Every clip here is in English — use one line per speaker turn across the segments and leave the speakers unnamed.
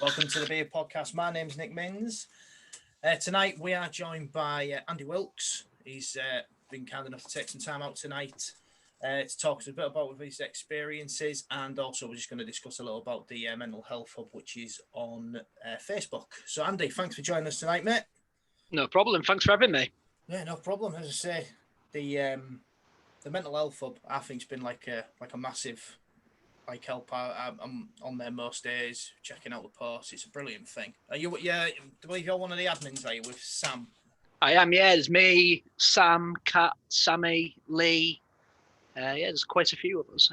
Welcome to the Beer Podcast. My name's Nick Mins. Tonight we are joined by Andy Wilkes. He's been kind enough to take some time out tonight to talk to us a bit about his experiences, and also we're just going to discuss a little about the Mental Health Hub, which is on Facebook. So Andy, thanks for joining us tonight, mate.
No problem. Thanks for having me.
Yeah, no problem. As I say, the Mental Health Hub, I think, has been like a massive help. I'm on there most days, checking out the posts. It's a brilliant thing. Are you? Yeah, I believe you're one of the admins, are you, with Sam?
I am. Yeah, there's me, Sam, Kat, Sammy, Lee. There's quite a few of us.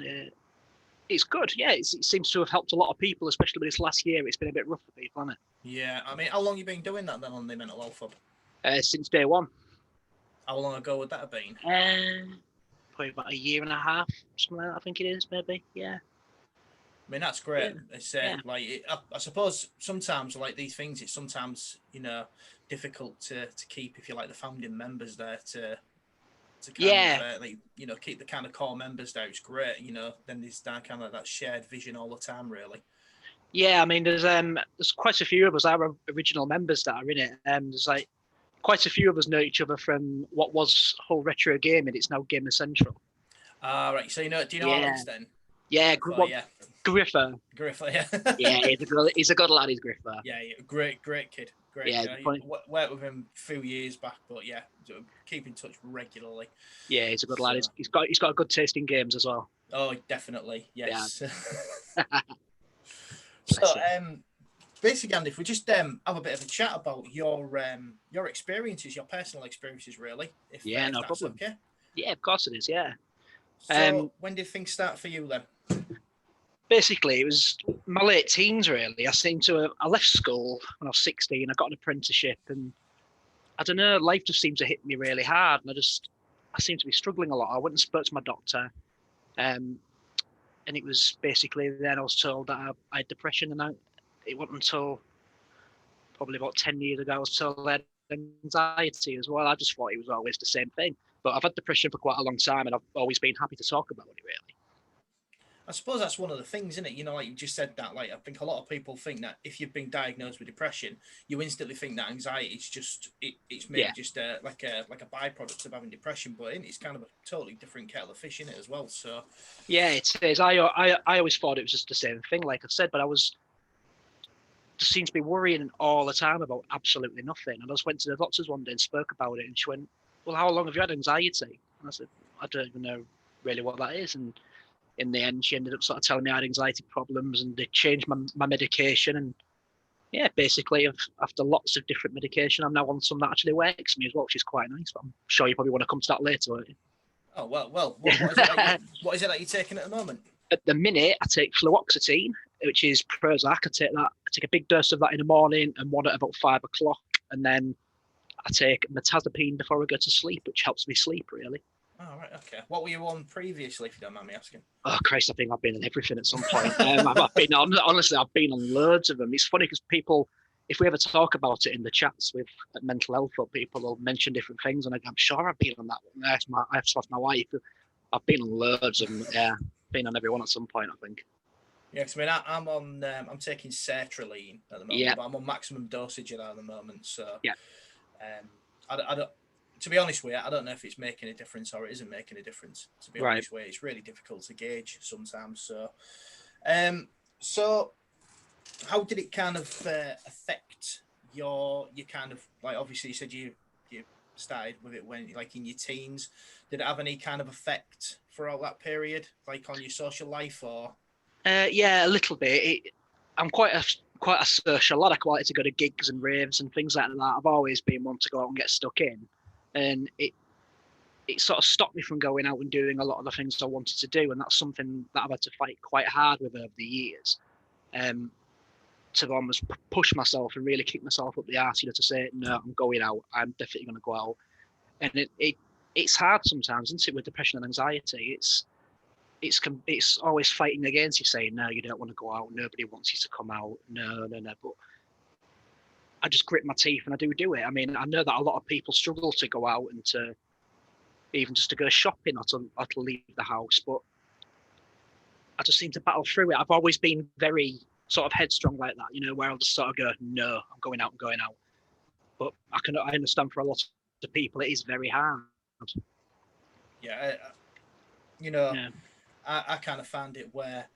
It's good. Yeah, it seems to have helped a lot of people, especially with this last year. It's been a bit rough for people, hasn't it?
Yeah, I mean, how long have you been doing that then on the Mental Health Hub?
Since day one.
How long ago would that have been?
Probably about a year and a half, something like that, I think it is, maybe. Yeah.
I mean, that's great. Yeah. It's I suppose sometimes like these things, it's sometimes difficult to keep if you like the founding members there to kind of keep the kind of core members there. It's great, then there's that kind of that shared vision all the time, really.
Yeah, I mean, there's quite a few of us, our original members that are in it. There's like quite a few of us know each other from what was Hull Retro Gaming. It's now Gamer Central.
Right. So do you know Alex then?
Yeah,
yeah.
Griffer,
yeah.
Yeah, he's a good lad, he's Griffer.
Yeah, great kid. Great.
Yeah,
worked with him a few years back, but yeah, keep in touch regularly.
Yeah, he's a good lad. He's got a good taste in games as well.
Oh, definitely, yes.
Yeah.
So, basically, Andy, if we just have a bit of a chat about your experiences, your personal experiences, really. If
no
that's
problem.
Okay.
Yeah, of course it is. Yeah.
So, when did things start for you then?
Basically, it was my late teens, really. I left school when I was 16. I got an apprenticeship, and I don't know, life just seemed to hit me really hard, and I seemed to be struggling a lot. I went and spoke to my doctor, and it was basically then I was told that I had depression, and it wasn't until probably about 10 years ago I was told I had anxiety as well. I just thought it was always the same thing. But I've had depression for quite a long time, and I've always been happy to talk about it, really.
I suppose that's one of the things, isn't it? Like you just said that, like, I think a lot of people think that if you've been diagnosed with depression, you instantly think that anxiety is just, it's maybe just like a byproduct of having depression, but it's kind of a totally different kettle of fish in it as well. So
yeah, it is. I always thought it was just the same thing, like I said, but I just seemed to be worrying all the time about absolutely nothing. And I just went to the doctors one day and spoke about it, and she went, "Well, how long have you had anxiety?" And I said, "I don't even know really what that is." And in the end, she ended up sort of telling me I had anxiety problems, and they changed my medication. And yeah, basically, after lots of different medication, I'm now on some that actually works for me as well, which is quite nice. But I'm sure you probably want to come to that later, won't you?
Oh, well, what is it that you're taking at the moment?
At the minute, I take fluoxetine, which is Prozac. I take a big dose of that in the morning and one at about 5 o'clock. And then I take metazapine before I go to sleep, which helps me sleep, really.
Oh, right, okay. What were you on previously, if you don't mind me asking?
Oh, Christ, I think I've been on everything at some point. I've been on loads of them. It's funny because people, if we ever talk about it in the chats with Mental Health, people will mention different things, and I'm sure I've been on that one. I have to ask my wife. I've been on loads of them. Yeah, been on every one at some point, I think.
Yeah, because I mean, I'm taking sertraline at the moment, but I'm on maximum dosage of that at the moment. So
yeah,
I don't. To be honest with you, I don't know if it's making a difference or it isn't making a difference. To be honest with you, it's really difficult to gauge sometimes. So, so how did it kind of affect your kind of, like, obviously you said you started with it when, like, in your teens. Did it have any kind of effect throughout that period, like on your social life, or?
Yeah, a little bit. I'm quite a social lad. I like to go to gigs and raves and things like that. I've always been one to go out and get stuck in. And it sort of stopped me from going out and doing a lot of the things I wanted to do, and that's something that I've had to fight quite hard with over the years, to almost push myself and really kick myself up the arse, to say, no, I'm going out, I'm definitely going to go out. And it's hard sometimes, isn't it, with depression and anxiety? It's always fighting against you, saying, no, you don't want to go out, nobody wants you to come out, no, but I just grit my teeth and I do it. I mean, I know that a lot of people struggle to go out and to even just to go shopping or to leave the house, but I just seem to battle through it. I've always been very sort of headstrong like that, where I'll just sort of go, no, I'm going out. But I understand for a lot of people it is very hard.
Yeah,
Yeah.
I kind of found it where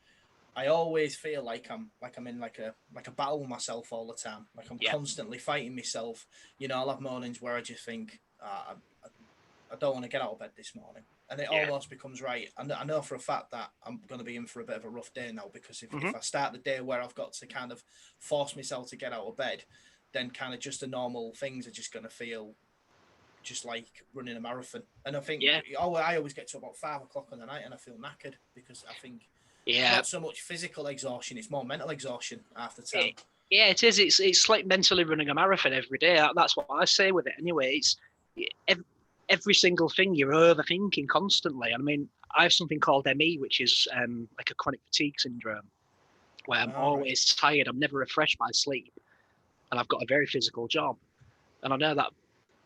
I always feel like I'm in like a battle with myself all the time. Like I'm constantly fighting myself. I'll have mornings where I just think, I don't want to get out of bed this morning, and it almost becomes right. I know for a fact that I'm going to be in for a bit of a rough day now, because if I start the day where I've got to kind of force myself to get out of bed, then kind of just the normal things are just going to feel just like running a marathon. And I think I always get to about 5 o'clock in the night and I feel knackered, because I think it's not so much physical exhaustion, it's more mental exhaustion after 10.
It is. It's like mentally running a marathon every day. That's what I say with it anyway. It's every single thing you're overthinking constantly. I mean, I have something called ME, which is like a chronic fatigue syndrome, where I'm always tired. I'm never refreshed by sleep, and I've got a very physical job. And I know that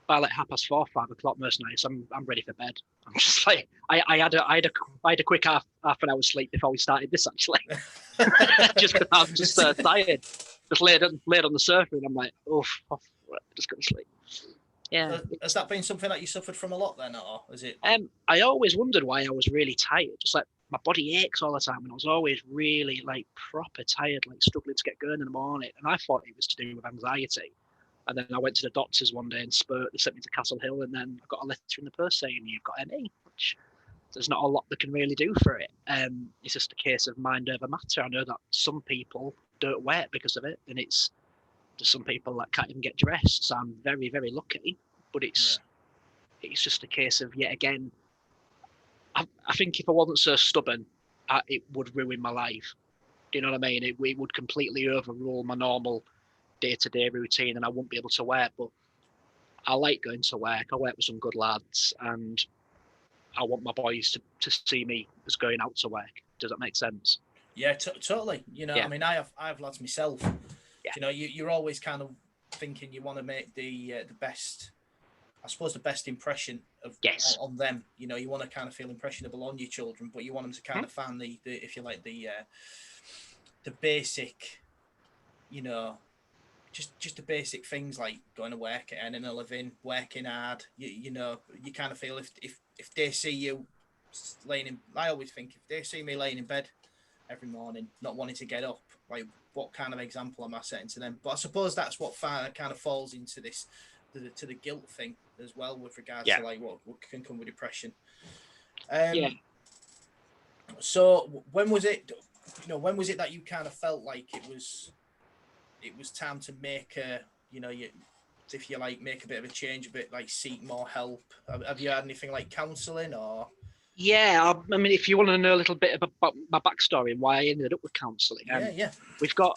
by like 4:30, 5 o'clock most nights, I'm ready for bed. I'm just like, I had a quick half an hour sleep before we started this, actually. Just because I'm just so tired. Just laid on the sofa, and I'm like, just go to sleep. Yeah.
Has that been something that you suffered from a lot then, or is it?
I always wondered why I was really tired. Just like my body aches all the time, and I was always really like proper tired, like struggling to get going in the morning. And I thought it was to do with anxiety. And then I went to the doctors one day and they sent me to Castle Hill, and then I got a letter in the post saying you've got ME, which there's not a lot they can really do for it. It's just a case of mind over matter. I know that some people don't work because of it, and there's some people that can't even get dressed. So I'm very, very lucky. But it's just a case of, yet again, I think if I wasn't so stubborn, it would ruin my life. Do you know what I mean? It would completely overrule my normal day-to-day routine, and I won't be able to work. But I like going to work. I work with some good lads, and I want my boys to see me as going out to work. Does that make sense?
Yeah, totally. I mean, I have lads myself. Yeah. You're always kind of thinking you want to make the best, I suppose, the best impression on them. You want to kind of feel impressionable on your children, but you want them to kind of find the if you like the basic, just the basic things like going to work, earning a living, working hard. You kind of feel if they see you laying in, I always think if they see me laying in bed every morning, not wanting to get up, like what kind of example am I setting to them? But I suppose that's what kind of falls into this, to the guilt thing as well, with regards to like what can come with depression. So when was it? When was it that you kind of felt like it was time to make a, if you like, make a bit of a change, a bit like seek more help? Have you had anything like counselling or?
Yeah, I mean, if you want to know a little bit about my backstory and why I ended up with counselling, we've got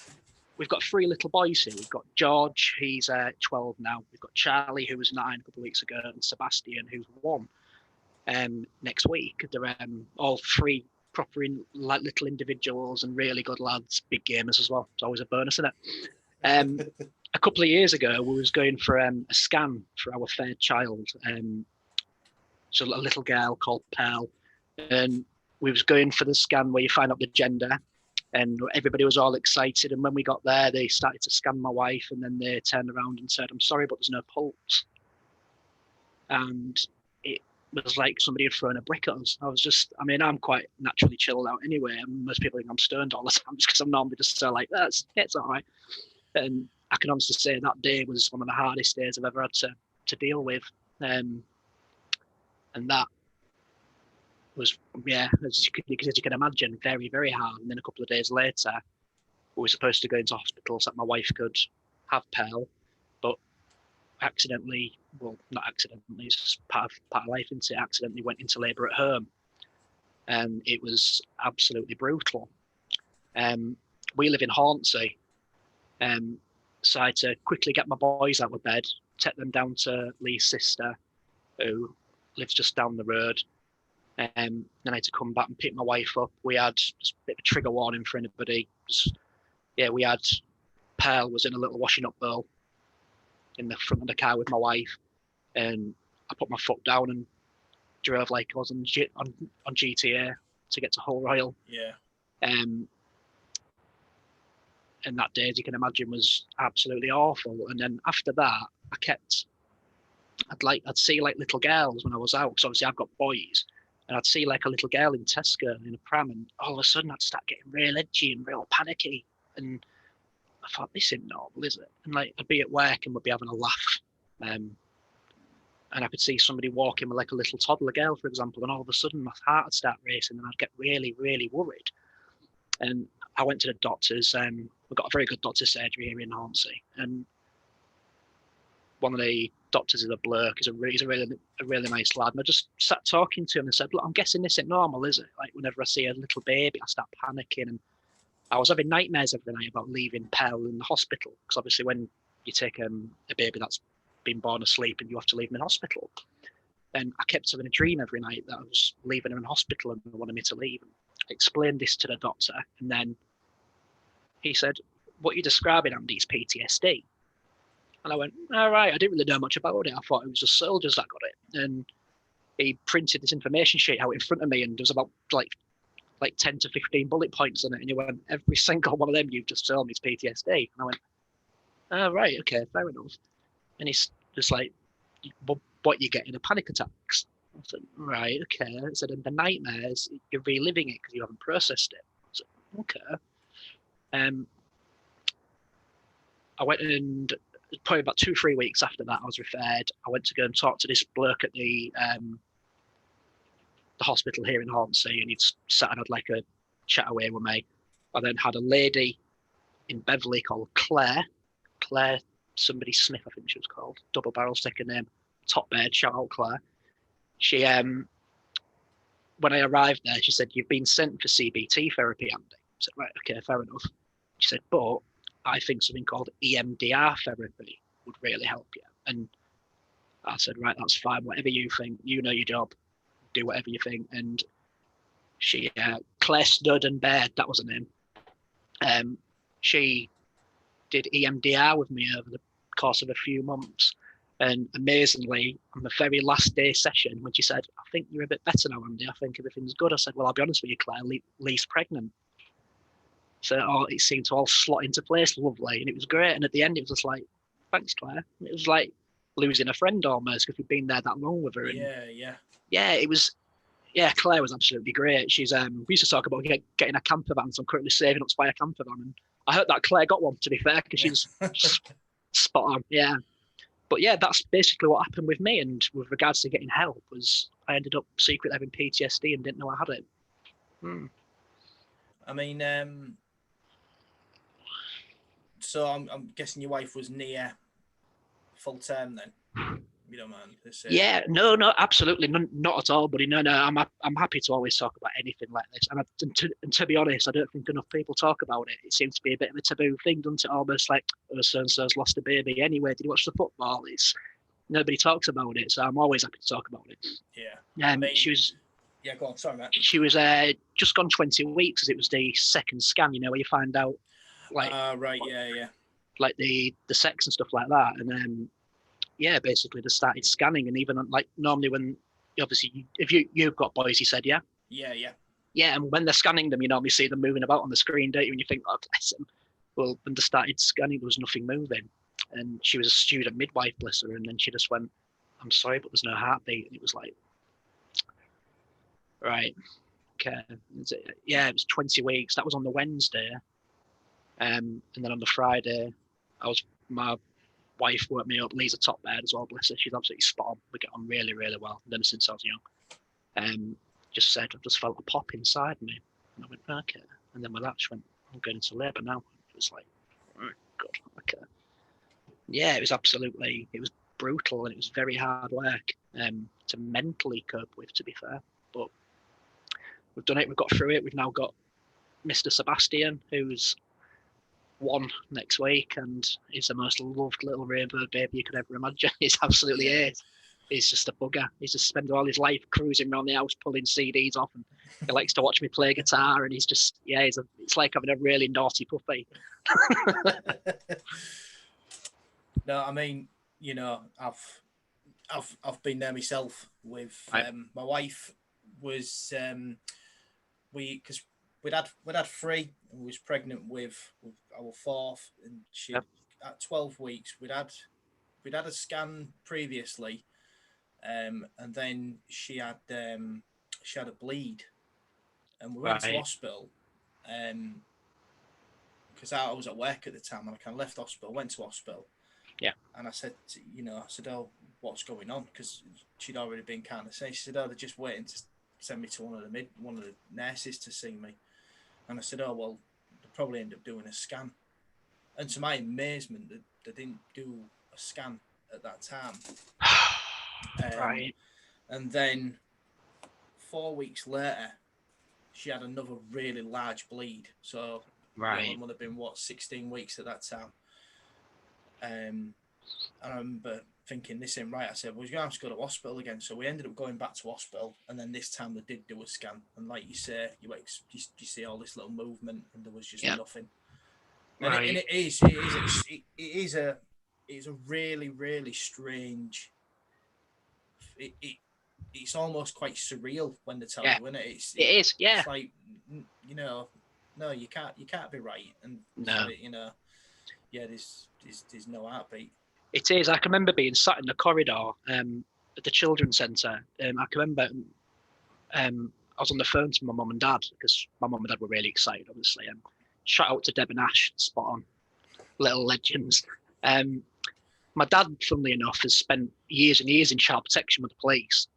3 little boys here. We've got George, he's 12 now. We've got Charlie, who was 9 a couple of weeks ago, and Sebastian, who's 1. Next week, they're all 3 proper little individuals and really good lads, big gamers as well. It's always a bonus, isn't it? A couple of years ago, we was going for a scan for our 3rd child. So a little girl called Pearl, and we was going for the scan where you find out the gender, and everybody was all excited. And when we got there, they started to scan my wife, and then they turned around and said, "I'm sorry, but there's no pulse." And it was like somebody had thrown a brick at us. I'm quite naturally chilled out anyway. Most people think I'm stoned all the time just because I'm normally just so like, it's all right. And I can honestly say that day was one of the hardest days I've ever had to deal with. And that was, as you can imagine, very, very hard. And then a couple of days later, we were supposed to go into hospital so that my wife could have Pearl, but not accidentally, it's just part of life, isn't it? Accidentally went into labour at home. And it was absolutely brutal. We live in Hornsey. So I had to quickly get my boys out of bed, take them down to Lee's sister, who lives just down the road. Then I had to come back and pick my wife up. We had just a bit of a trigger warning for anybody. We had Pearl was in a little washing up bowl in the front of the car with my wife, and I put my foot down and drove like I was on GTA to get to Hull Royal.
Yeah.
And that day, as you can imagine, was absolutely awful. And then after that, I'd see like little girls when I was out, because obviously I've got boys, and I'd see like a little girl in Tesco in a pram, and all of a sudden I'd start getting real edgy and real panicky. And I thought, this isn't normal, is it? And like, I'd be at work and we'd be having a laugh. And I could see somebody walking with like a little toddler girl, for example, and all of a sudden my heart would start racing and I'd get really, really worried. And I went to the doctors, and we've got a very good doctor's surgery here in Hornsey. And one of the doctors is a bloke, he's a really nice lad. And I just sat talking to him and said, look, I'm guessing this isn't normal, is it? Like, whenever I see a little baby, I start panicking. And I was having nightmares every night about leaving Pell in the hospital, because obviously when you take a baby that's been born asleep and you have to leave them in hospital. And I kept having a dream every night that I was leaving her in hospital and they wanted me to leave. I explained this to the doctor, and then he said, what you're describing, Andy, is PTSD. And I went, all right, I didn't really know much about it. I thought it was just soldiers that got it. And he printed this information sheet out in front of me, and there was about like 10 to 15 bullet points on it. And he went, every single one of them you've just told me is PTSD. And I went, oh, right, okay, fair enough. And he's just like, what you get in a panic attacks? I said, right, okay. I said, and the nightmares, you're reliving it because you haven't processed it. I said, okay. I went, and probably about 2-3 weeks after that, I was referred. I went to go and talk to this bloke at the hospital here in Hornsey, and he'd sat and had like a chat away with me. I then had a lady in Beverley called Claire somebody Smith, I think she was called, double barrel second name, top bed, shout out Claire. She when I arrived there, she said, you've been sent for CBT therapy, Andy. I said, right, okay, fair enough. She said, but I think something called EMDR therapy would really help you. And I said, right, that's fine, whatever you think, you know your job, do whatever you think. And she, Claire Stud and Baird, that was her name. She did EMDR with me over the course of a few months. And amazingly, on the very last day session, when she said, I think you're a bit better now, Andy, I think everything's good. I said, well, I'll be honest with you, Claire, Lee's pregnant. So it seemed to all slot into place lovely, and it was great. And at the end, it was just like, thanks, Claire. And it was like losing a friend almost, because we've been there that long with her. And yeah, it was. Yeah, Claire was absolutely great. She's we used to talk about getting a camper van, so I'm currently saving up to buy a camper van. And I heard that Claire got one, to be fair, because she's spot on. Yeah. But yeah, that's basically what happened with me. And with regards to getting help, was I ended up secretly having PTSD and didn't know I had it.
I mean, so I'm guessing your wife was near full term then. You don't mind?
Yeah, no, absolutely not at all, buddy. No, I'm happy to always talk about anything like this. And to be honest, I don't think enough people talk about it. It seems to be a bit of a taboo thing, doesn't it? Almost like, oh, so-and-so's lost a baby anyway. Did you watch the football? Nobody talks about it, so I'm always happy to talk about it.
Yeah. I mean,
she was.
Yeah, go on. Sorry, Matt.
She was just gone 20 weeks, as it was the second scan. You know, where you find out, like.
Right. Yeah.
Like the sex and stuff like that, and then. Yeah, basically just started scanning, and even like normally when obviously if you've got boys, you said yeah, and when they're scanning them, you normally see them moving about on the screen, don't you? And you think, oh, bless them. Well, when they started scanning, there was nothing moving, and she was a student midwife, bless her, and then she just went, "I'm sorry, but there's no heartbeat," and it was like, right, okay, yeah, it was 20 weeks. That was on the Wednesday, and then on the Friday, my wife woke me up. Lee's a top bed as well, bless her. She's absolutely spot on. We get on really, really well. Never since I was young. Just said, I just felt a pop inside me. And I went, okay. And then with that, she went, I'm going into labour now. It was like, oh, God, okay. Yeah, it was brutal, and it was very hard work to mentally cope with, to be fair. But we've done it. We've got through it. We've now got Mr. Sebastian, who's 1 next week, and he's the most loved little rainbow baby you could ever imagine. He's absolutely is. He's just a bugger. He's just spending all his life cruising around the house, pulling CDs off, and he likes to watch me play guitar. And he's just, it's like having a really naughty puppy.
No, I mean, you know, I've been there myself with my wife. Was because we we'd had three, and we was pregnant with our fourth, and she at 12 weeks we'd had a scan previously, and then she had a bleed, and we went to hospital, because I was at work at the time, and I kind of left hospital, went to hospital, and I said, oh, what's going on? Because she'd already been kind of saying, she said, oh, they're just waiting to send me to one of the nurses to see me, and I said, oh well, they'll probably end up doing a scan, and to my amazement, they didn't do a scan at that time.
Right.
And then 4 weeks later, she had another really large bleed. So it would have been 16 weeks at that time. And I remember thinking, this ain't right. I said, well, we're going to have to go to hospital again. So we ended up going back to hospital, and then this time they did do a scan. And like you say, you see all this little movement, and there was just nothing. And it is a really, really strange. It's almost quite surreal when they tell you, isn't it? It is. It's like, no, you can't be right, and no, there's no heartbeat.
It is. I can remember being sat in the corridor at the children's centre. I can remember I was on the phone to my mum and dad, because my mum and dad were really excited, obviously. Shout out to Deb and Ash, spot on, little legends. My dad, funnily enough, has spent years and years in child protection with the police,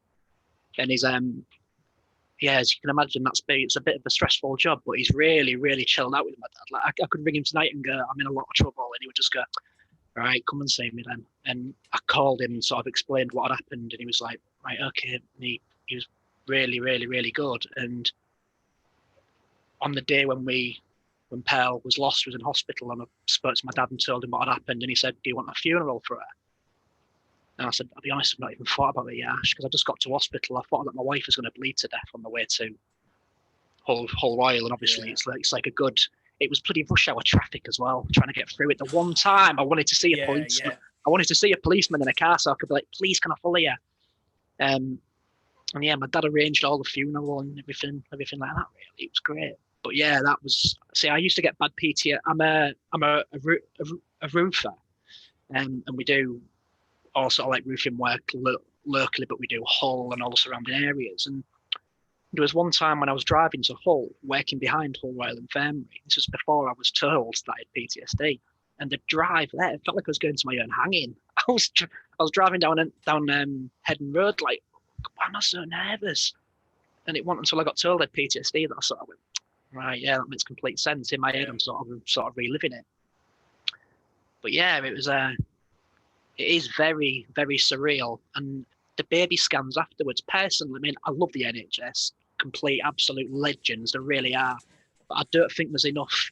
and he's as you can imagine, it's a bit of a stressful job, but he's really, really chilled out with my dad. Like I could ring him tonight and go, I'm in a lot of trouble, and he would just go, all right, come and see me then. And I called him and sort of explained what had happened, and he was like, right, okay. And he was really, really, really good. And on the day when Pearl was lost, was in hospital, and I spoke to my dad and told him what had happened, and he said, do you want a funeral for her? And I said, I'll be honest, I've not even thought about it yet, Ash, because I just got to hospital. I thought that my wife was going to bleed to death on the way to Hull Royal, and obviously it's like a good. It was bloody rush hour traffic as well, trying to get through it. The one time I wanted to see a policeman, I wanted to see a policeman in a car, so I could be like, please, can I follow you? And yeah, my dad arranged all the funeral and everything like that. Really, it was great. But yeah, that was. See, I used to get bad PTSD. I'm a roofer, and we do all sort of like roofing work locally, but we do Hull and all the surrounding areas. And there was one time when I was driving to Hull, working behind Hull Royal Infirmary. This was before I was told that I had PTSD. And the drive there, it felt like I was going to my own hanging. I was driving down Heading Road, like, why am I so nervous? And it wasn't until I got told I had PTSD that I sort of went, right, yeah, that makes complete sense. In my head, I'm sort of reliving it. But yeah, it is very, very surreal. And the baby scans afterwards, personally, I mean, I love the NHS, complete, absolute legends, they really are. But I don't think there's enough,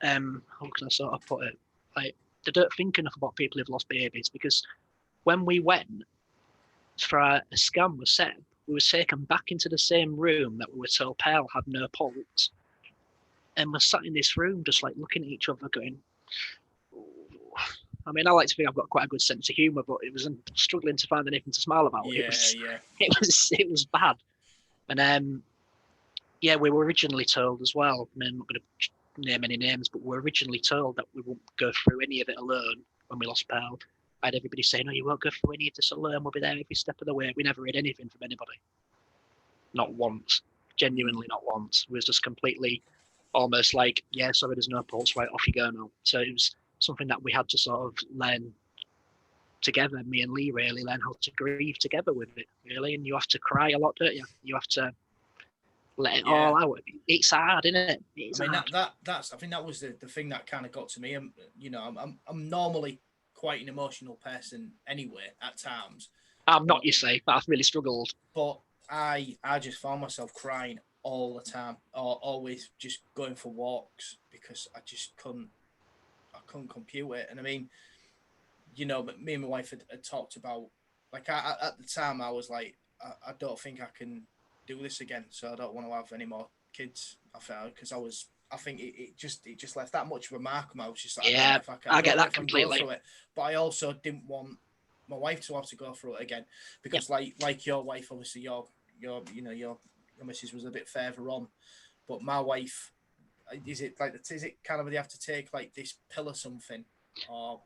how can I sort of put it? Like, they don't think enough about people who've lost babies, because when we went for a scan with Seb, we were taken back into the same room that we were told Pearl had no pulse. And we're sat in this room just like looking at each other going, ooh. I mean, I like to think I've got quite a good sense of humour, but it was struggling to find anything to smile about. It was bad. And we were originally told as well, I mean, I'm not going to name any names, but we were originally told that we won't go through any of it alone when we lost Pearl. I had everybody saying, no, you won't go through any of this alone, we'll be there every step of the way. We never heard anything from anybody. Not once. Genuinely not once. It was just completely almost like, yeah, sorry, there's no pulse, right, off you go now. So it was something that we had to sort of learn together, me and Lee really learn how to grieve together with it, really. And you have to cry a lot, don't you? You have to let it all out. It's hard, isn't it?
I mean, that's I think that was the thing that kind of got to me. I'm normally quite an emotional person anyway at times.
I'm not, you say, but I've really struggled.
But I just found myself crying all the time, or always just going for walks, because I just couldn't compute it. And I mean, but me and my wife had talked about, like, at the time I was like, I don't think I can do this again, so I don't want to have any more kids. I felt, because I think it just left that much of a mark on me. I was just like,
I get that completely.
But I also didn't want my wife to have to go through it again, because like your wife, obviously you're your missus was a bit further on, but my wife, is it kind of they have to take like this pill or something, or something,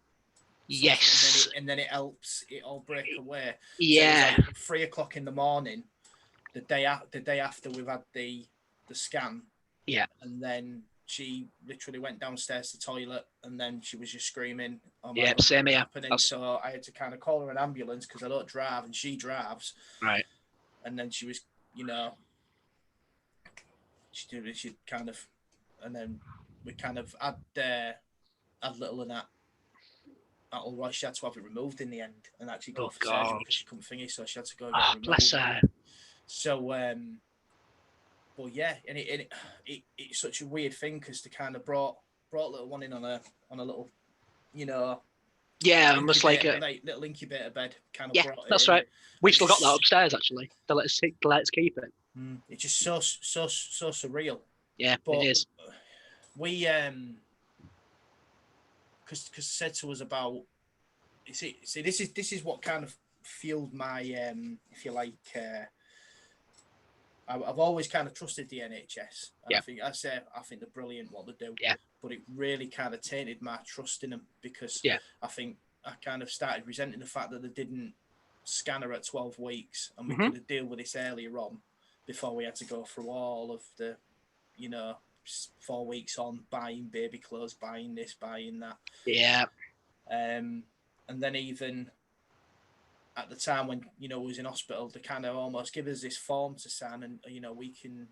Yes.
and then it helps it all break away.
Yeah.
So it was like 3 o'clock in the morning, the day after we've had the scan.
Yeah.
And then she literally went downstairs to the toilet, and then she was just screaming. Oh my
Yeah,
God,
same here.
So I had to kind of call her an ambulance because I don't drive and she drives.
Right.
And then she was, she kind of, and then we kind of had little and that. Although she had to have it removed in the end and actually go for surgery because she couldn't thingy, so she had to go and get it removed.
Bless her.
So, but yeah, and it's such a weird thing because they kind of brought little one in on a little,
yeah, almost like
a little incubator bed. Kind of brought it
that's
in.
right. We still got that upstairs actually. They let us keep it.
It's just so surreal.
Yeah, but it is.
We because said to us about. See, this is what kind of fueled my if you like. I've always kind of trusted the NHS.
Yeah.
I think they're brilliant what they do.
Yeah.
But it really kind of tainted my trust in them because I think I kind of started resenting the fact that they didn't scan her at 12 weeks and we could have dealt with this earlier on before we had to go through all of the, 4 weeks on buying baby clothes, buying this, buying that.
Yeah.
And then even at the time when, we was in hospital, they kind of almost give us this form to sign and, we can,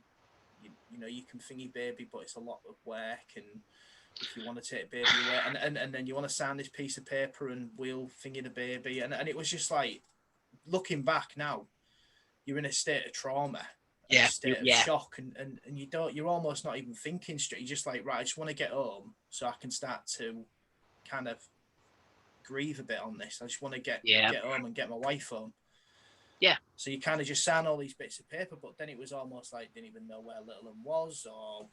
you can thingy baby, but it's a lot of work. And if you want to take baby away and then you want to sign this piece of paper and we'll thingy the baby. And it was just like, looking back now, you're in a state of trauma, a state of shock. And you're almost not even thinking straight. You're just like, right, I just want to get home so I can start to kind of grieve a bit on this. I just want to get home and get my wife home.
Yeah.
So you kind of just sign all these bits of paper, but then it was almost like didn't even know where little one was, or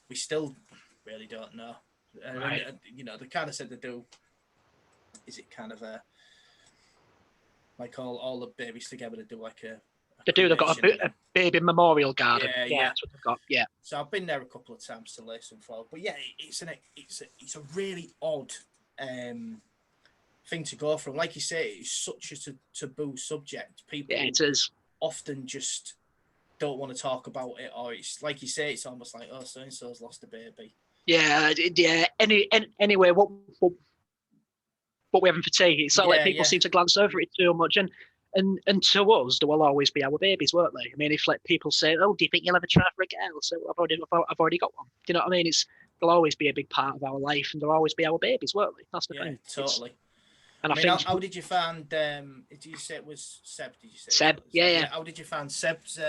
we still really don't know.
Right.
And, they kind of said they do. Is it kind of like all the babies together to do like a
they've got a baby memorial garden.
Yeah,
that's what they've got. Yeah.
So I've been there a couple of times to lay some flowers, but yeah, it's a really odd thing to go from. Like you say, it's such a taboo subject. People
it is.
Often just don't want to talk about it, or it's like you say, it's almost like, oh, so and so's lost a baby.
Yeah. Anyway, what we're having for tea, it's sort of like people seem to glance over it too much, and to us, there will always be our babies, won't they? I mean, if like people say, "Oh, do you think you'll ever try for a girl?" So I've already got one. Do you know what I mean? They'll always be a big part of our life, and there'll always be our babies, won't they? That's the thing.
Totally.
And I
think.
think.
How did you find? Did you say it was Seb? Did you say
Seb? Yeah.
How did you find Seb's?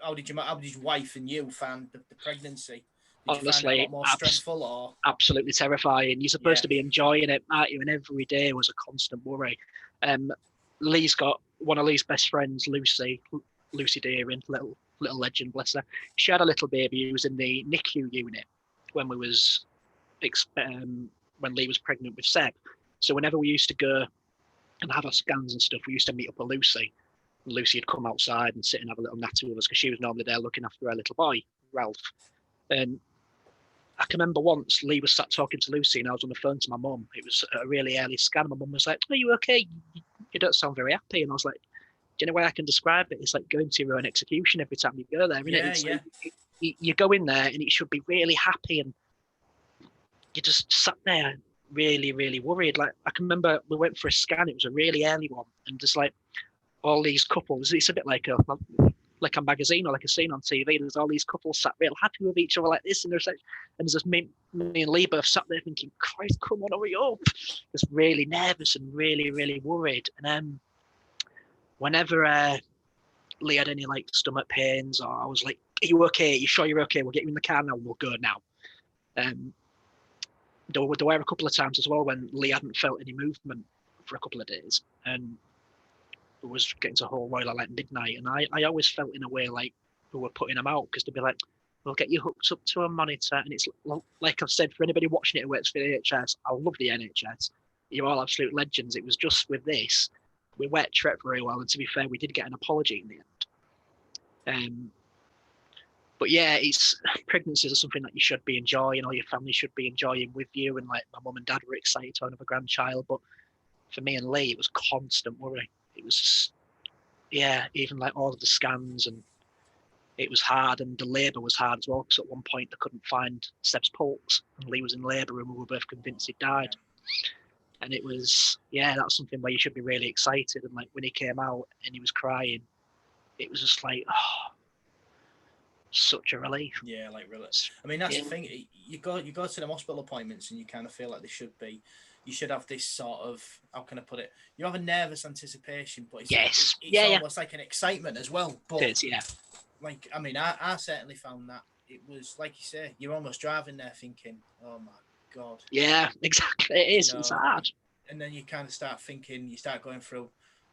How did your wife and you find the pregnancy? Did you find it a lot more stressful or
absolutely terrifying? You're supposed to be enjoying it, aren't you? And every day was a constant worry. Lee's got one of Lee's best friends, Lucy Deering, little legend, bless her. She had a little baby who was in the NICU unit when we was when Lee was pregnant with Seb. So whenever we used to go and have our scans and stuff, we used to meet up with Lucy. And Lucy would come outside and sit and have a little natter with us because she was normally there looking after her little boy, Ralph. And I can remember once Lee was sat talking to Lucy and I was on the phone to my mum. It was a really early scan. My mum was like, "Are you okay? You don't sound very happy." And I was like, "Do you know way I can describe it? It's like going to your own execution every time you go there, isn't it?" Like, you go in there and it should be really happy, and you just sat there really, really worried. Like I can remember we went for a scan. It was a really early one, and just like all these couples. It's a bit like a magazine or like a scene on TV. There's all these couples sat real happy with each other like this, and there's just me and Lee both sat there thinking, "Christ, come on, hurry up!" Just really nervous and really, really worried. And whenever Lee had any like stomach pains, or I was like, "Are you okay? Are you sure you're okay? We'll get you in the car now. We'll go now." There were a couple of times as well when Lee hadn't felt any movement for a couple of days, and it was getting to whole royal like midnight, and I always felt in a way like we were putting them out because they'd be like, "We'll get you hooked up to a monitor," and it's like I've said, for anybody watching it who works for the NHS, I love the NHS. You're all absolute legends. It was just with this, we weren't treated very well, and to be fair, we did get an apology in the end. But yeah, pregnancies are something that you should be enjoying, or your family should be enjoying with you. And like my mum and dad were excited to have another grandchild, but for me and Lee, it was constant worry. It was just, even like all of the scans, and it was hard, and the labour was hard as well, because at one point they couldn't find Seb's pulse, and Lee was in labour, and we were both convinced he'd died. And it was, that was something where you should be really excited. And like when he came out and he was crying, it was just like, such a relief.
Yeah, like really. I mean, that's the thing. You go to them hospital appointments, and you kind of feel like you should have this sort of, how can I put it? You have a nervous anticipation, but it's almost like an excitement as well. But
it is,
like, I mean, I certainly found that it was, like you say, you're almost driving there thinking, oh my God.
Yeah, exactly. It is. It's hard.
And then you kind of start thinking, you start going through,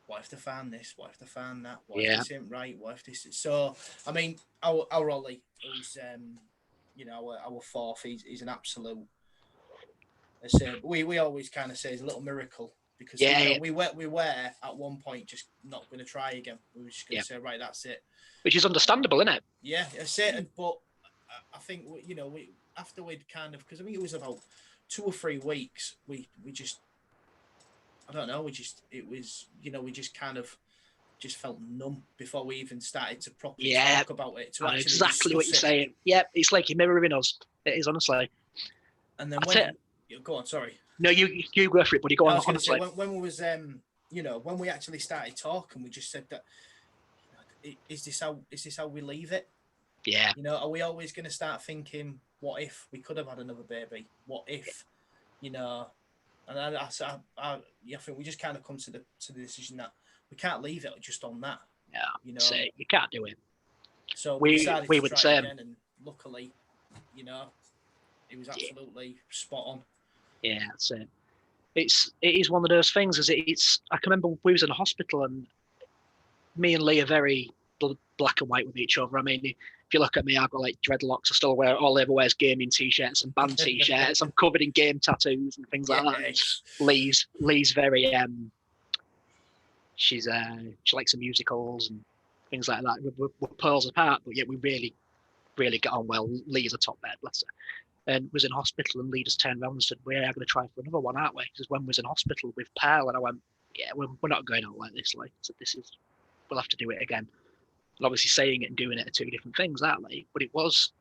what if they found this? What if they found that? What if this isn't right? What if this is... So, I mean, our Ollie, who's, our fourth, he's an absolute... We always kind of say he's a little miracle, because we were at one point just not going to try again. We were just going to say, right, that's it.
Which is understandable, isn't it?
Yeah, that's it. But I think, after we'd kind of... Because I think it was about 2 or 3 weeks, we just... I don't know. We just kind of felt numb before we even started to properly talk about it. To
exactly what you're saying. Yeah, it's like you're mirroring us. It is, honestly.
And then go on. Sorry.
No, you go for it, buddy. Go on.
Honestly, when we was when we actually started talking, we just said that, is this how we leave it?
Yeah.
Are we always going to start thinking, what if we could have had another baby? What if, And I think we just kind of come to the decision that we can't leave it just on that.
Yeah, you can't do it.
So we would
say,
again, and luckily, it was absolutely spot on.
Yeah, that's it. It is one of those things. I can remember we was in a hospital, and me and Lee are very black and white with each other. I mean, if you look at me, I've got like dreadlocks. I still wear, all I ever wear is gaming t-shirts and band t-shirts. I'm covered in game tattoos and things like that. Lee's very she likes the musicals and things like that. We're pearls apart, but yet we really, really get on well. Lee's a top bed, bless her. And was in hospital, and Lee just turned around and said, "We are going to try for another one, aren't we?" Because when we was in hospital with Pearl, and I went, "Yeah, we're not going out like this. Like, so we'll have to do it again." And obviously, saying it and doing it are 2 different things, aren't they? But it was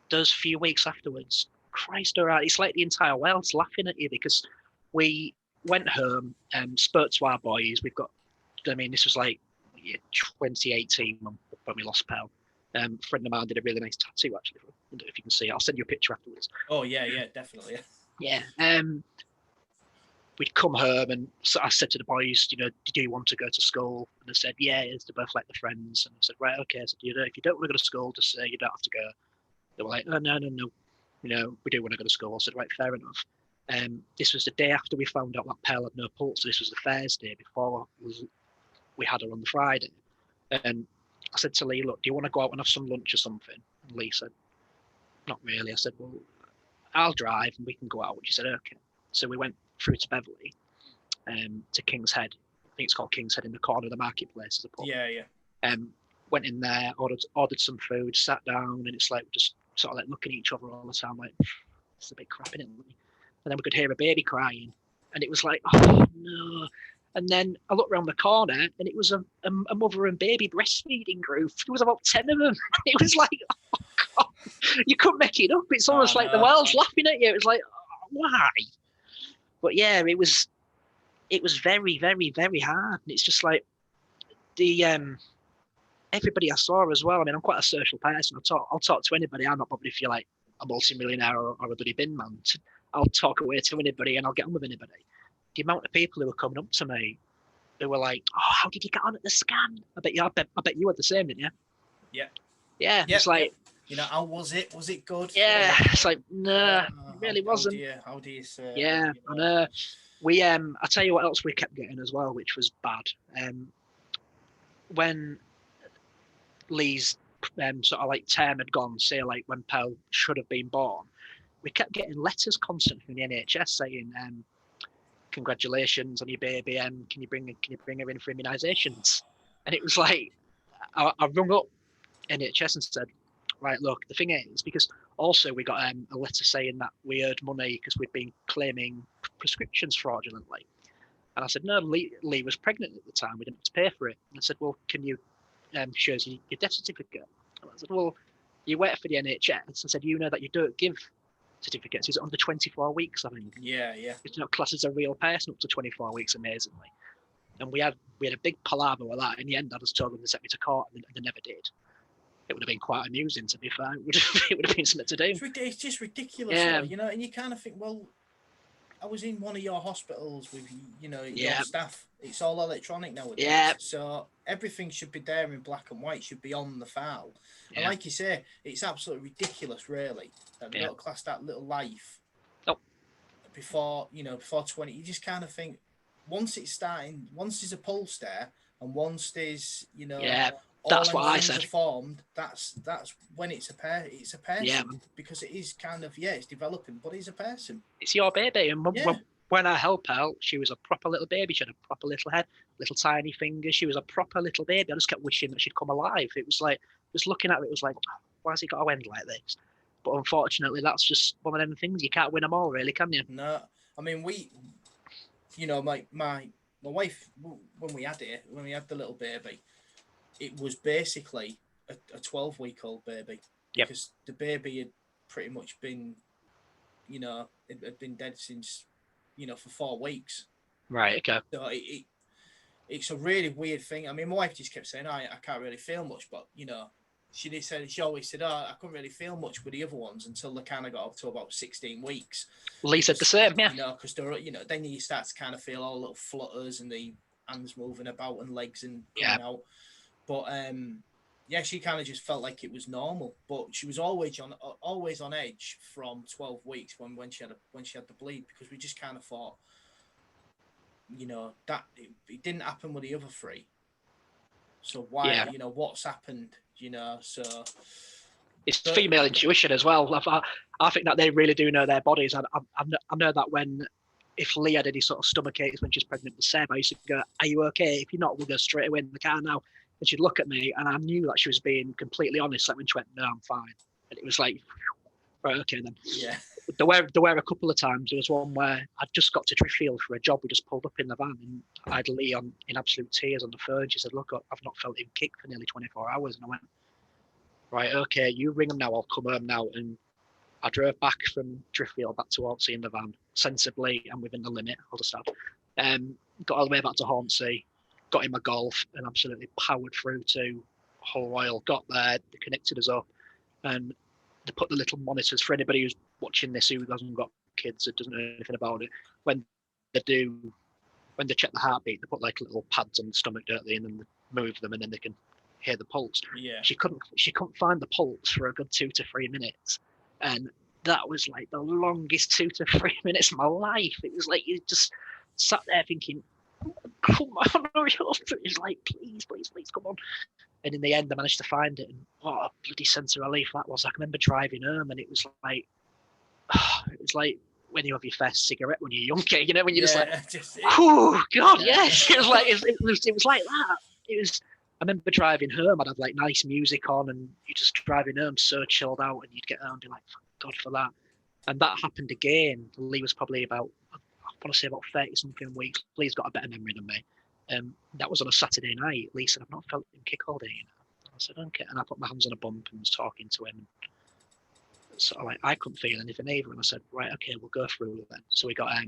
those few weeks afterwards. Christ, all right, it's like the entire world's laughing at you, because we went home and spoke to our boys. This was like 2018 when we lost Pearl. A friend of mine did a really nice tattoo, actually. I don't know if you can see it. I'll send you a picture afterwards.
Oh, yeah, definitely.
Yeah. We'd come home, and so I said to the boys, do you want to go to school? And they said, yeah, they're both like the friends. And I said, right, okay. I said, if you don't want to go to school, just say you don't have to go. They were like, oh, no. We do want to go to school. I said, right, fair enough. This was the day after we found out that Pearl had no pulse. So this was the Thursday before we had her on the Friday. And I said to Lee, look, do you want to go out and have some lunch or something? And Lee said, not really. I said, well, I'll drive and we can go out. She said, okay. So we went through to Beverley, to King's Head. I think it's called King's Head, in the corner of the marketplace. As a pub.
Yeah.
Went in there, ordered some food, sat down, and it's like just sort of like looking at each other all the time, like, it's a bit crap in it. And then we could hear a baby crying, and it was like, oh no. And then I looked around the corner, and it was a mother and baby breastfeeding group. There was about 10 of them. It was like, oh God, you couldn't make it up. It's almost like the world's laughing at you. It was like, oh, why? But yeah, it was very, very, very hard. And it's just like the everybody I saw as well. I mean, I'm quite a social person. I'll talk to anybody. I'm not bothered if you're like a multi-millionaire or a bloody bin man. I'll talk away to anybody, and I'll get on with anybody. The amount of people who were coming up to me, who were like, "Oh, how did you get on at the scan?" I bet you had the same, didn't you?
Yeah.
Yeah. It's like,
how was it? Was it good?
Yeah. It's like, no, it really wasn't.
How do you say?
Yeah. And we I tell you what else we kept getting as well, which was bad. When Lee's sort of like term had gone, say like when Pearl should have been born, we kept getting letters constantly from the NHS saying, congratulations on your baby, can you bring her in for immunisations? And it was like, I rung up NHS and said, right, look, the thing is, because also we got a letter saying that we owed money because we'd been claiming prescriptions fraudulently. And I said, no, Lee was pregnant at the time. We didn't have to pay for it. And I said, well, can you show us your death certificate? And I said, well, you wait for the NHS. And said, you know that you don't give certificates. Is it under 24 weeks, I think?
Yeah.
It's not classed as a real person up to 24 weeks, amazingly. And we had a big palaver with that. In the end, I just told them to send me to court, and they never did. It would have been quite amusing, to be fair. It would have been something to do.
It's just ridiculous, though, you know. And you kind of think, well, I was in one of your hospitals with, you know, your staff. It's all electronic nowadays.
Yeah.
So everything should be there in black and white, should be on the file. Yeah. And like you say, it's absolutely ridiculous, really, that they don't class that little life before 20. You just kind of think, once there's a pulse there, and once there's, you know,
that's what I said.
Formed, that's when it's a person, because it is kind of it's developing, but it's a person.
It's your baby, and when I helped her, she was a proper little baby. She had a proper little head, little tiny fingers. She was a proper little baby. I just kept wishing that she'd come alive. It was like, just looking at it, was like, why has it got to end like this? But unfortunately, that's just one of them things. You can't win them all, really, can you?
No, I mean, my wife, when we had the little baby, it was basically a 12-week-old baby, because the baby had pretty much been, you know, it had been dead since, you know, for 4 weeks.
Right. Okay.
So it's a really weird thing. I mean, my wife just kept saying, I can't really feel much, but, you know, she always said, I couldn't really feel much with the other ones until they kind of got up to about 16 weeks.
Lee said the same, yeah.
You know, because they're, you know, then you start to kind of feel all little flutters and the hands moving about and legs and coming out. But she kind of just felt like it was normal. But she was always on edge from 12 weeks when she had the bleed, because we just kind of thought, you know, that it didn't happen with the other 3. So why, you know, what's happened, you know? So
it's female intuition as well. I think that they really do know their bodies. I know that if Lee had any sort of stomach aches when she's pregnant with Seb, I used to go, are you okay? If you're not, we'll go straight away in the car now. And she'd look at me, and I knew that she was being completely honest. Like when she went, no, I'm fine. And it was like, right, okay then.
Yeah.
There were a couple of times. There was one where I'd just got to Driffield for a job. We just pulled up in the van, and I had Lee in absolute tears on the phone. She said, look, I've not felt him kick for nearly 24 hours. And I went, right, okay, you ring him now. I'll come home now. And I drove back from Driffield back to Hornsey in the van, sensibly and within the limit. I'll just have. Got all the way back to Hornsey, got in my Golf, and absolutely powered through to Hull Royal. Got there, they connected us up, and they put the little monitors for anybody who's watching this who hasn't got kids, that doesn't know anything about it. When they check the heartbeat, they put like little pads on the stomach, don't they, and then they move them, and then they can hear the pulse.
Yeah.
She couldn't find the pulse for a good 2 to 3 minutes, and that was like the longest 2 to 3 minutes of my life. It was like you just sat there thinking, come on, it's like, please, come on. And in the end, I managed to find it, and what a bloody sense of relief that was. I can remember driving home, and it was like when you have your first cigarette when you're younger, you know, when you're just like, oh God, yes. It was like it was like that. It was. I remember driving home. I'd have like nice music on, and you're just driving home so chilled out, and you'd get around and be like, thank God for that. And that happened again. Lee was probably about, I want to say about 30-something weeks. Lee's got a better memory than me. That was on a Saturday night. Lee said, I've not felt him kick all day, you know. I said, okay. And I put my hands on a bump and was talking to him. So like, I couldn't feel anything either. And I said, right, okay, we'll go through then. So we got, I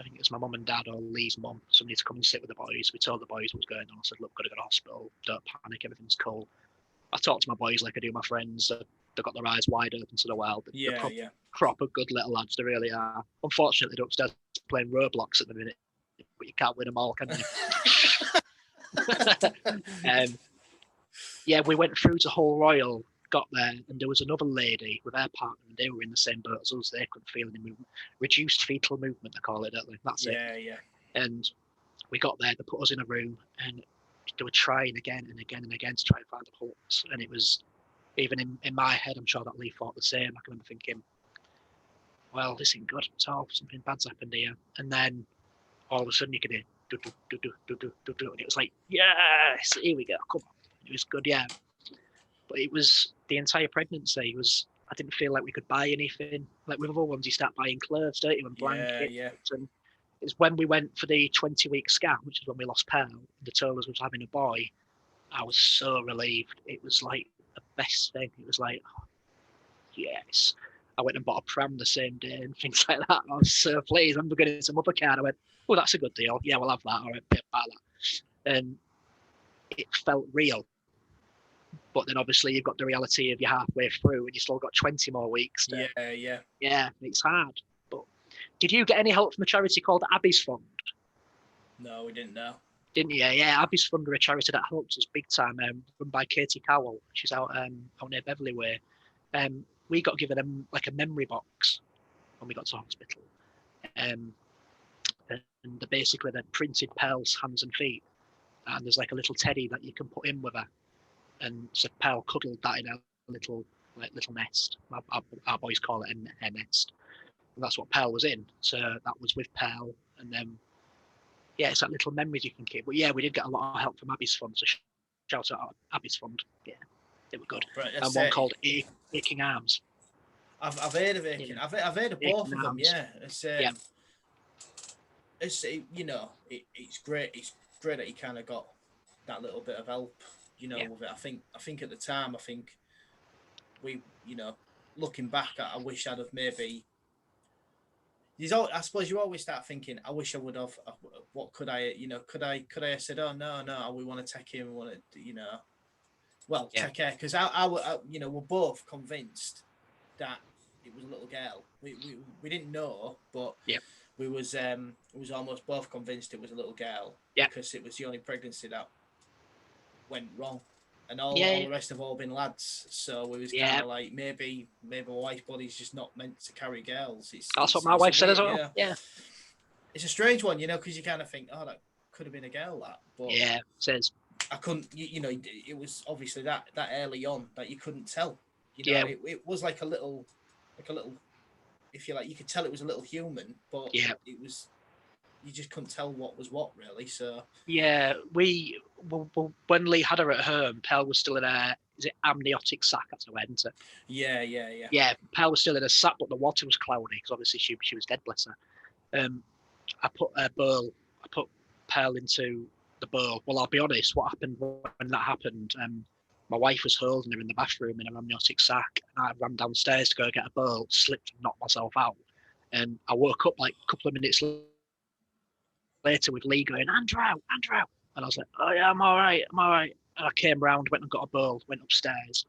think it was my mum and dad or Lee's mum, somebody to come and sit with the boys. We told the boys what was going on. I said, look, got to go to hospital. Don't panic. Everything's cool. I talked to my boys like I do my friends. They've got their eyes wide open to the world. They're proper good little lads. They really are. Unfortunately, they're upstairs playing Roblox at the minute, but you can't win them all, can you? We went through to Hull Royal, got there, and there was another lady with her partner, and they were in the same boat as us. They couldn't feel any movement. Reduced fetal movement, they call it, don't they? That's it.
Yeah.
And we got there, they put us in a room, and they were trying again and again and again to try and find the pulse. And it was, even in my head, I'm sure that Lee thought the same. I can remember thinking, well, this isn't good at all. Something bad's happened here. And then all of a sudden you could hear, do, do, do, do, do, do, do, do, and it was like, yes, here we go, come on. It was good, yeah. But it was the entire pregnancy was, I didn't feel like we could buy anything. Like with other ones, you start buying clothes, don't you, and blankets.
Yeah.
And it's when we went for the 20-week scan, which is when we lost Pearl, they told us we was having a boy. I was so relieved. It was like the best thing. It was like, oh, yes. I went and bought a pram the same day and things like that. I was so pleased. I remember getting some other card. I went, oh, that's a good deal. Yeah, we'll have that. All right, buy that. And it felt real. But then obviously you've got the reality of you're halfway through and you still got 20 more weeks. Yeah, it's hard. But did you get any help from a charity called Abby's Fund?
No, we didn't know.
Didn't you? Yeah, Abby's Fund are a charity that helps us big time, run by Katie Cowell. She's out near Beverley Way. We got given a memory box when we got to hospital. And basically they're printed Pearl's hands and feet. And there's like a little teddy that you can put in with her. And so Pearl cuddled that in a little nest. Our boys call it a nest. And that's what Pearl was in. So that was with Pearl. And then, yeah, it's that little memories you can keep. But yeah, we did get a lot of help from Abby's Fund. So shout out Abby's Fund. Yeah, they were good. And one called Aching Arms.
I've heard of Aching. Yeah. I've heard of both of them. Yeah, it's it's great. It's great that you kind of got that little bit of help. With it. I think at the time, we, looking back, I wish I'd have maybe. I suppose you always start thinking, I wish I would have. What could I, could I have said, oh no, we want to take him, we want to, take care, because we're both convinced that it was a little girl. We didn't know, but we was almost both convinced it was a little girl because it was the only pregnancy that went wrong, and all the rest have all been lads. So we was kind of like maybe my wife's body's just not meant to carry girls.
That's what my wife said as well. Yeah,
it's a strange one, because you kind of think, oh, that could have been a girl, that. But
yeah, it says
I couldn't. It was obviously that early on that you couldn't tell. It was like a little, if you like, you could tell it was a little human, but it was. You just couldn't tell what was what, really. So
yeah, when Lee had her at home, Pearl was still in a amniotic sac. That's the way, isn't it?
Yeah.
Yeah, Pearl was still in a sac, but the water was cloudy because obviously she was dead, bless her. I put Pearl into the bowl. Well, I'll be honest. What happened when that happened? My wife was holding her in the bathroom in an amniotic sac, and I ran downstairs to go get a bowl, slipped and knocked myself out, and I woke up like a couple of minutes later with Lee going, Andrew. And I was like, oh yeah, I'm all right. And I came round, went and got a bowl, went upstairs,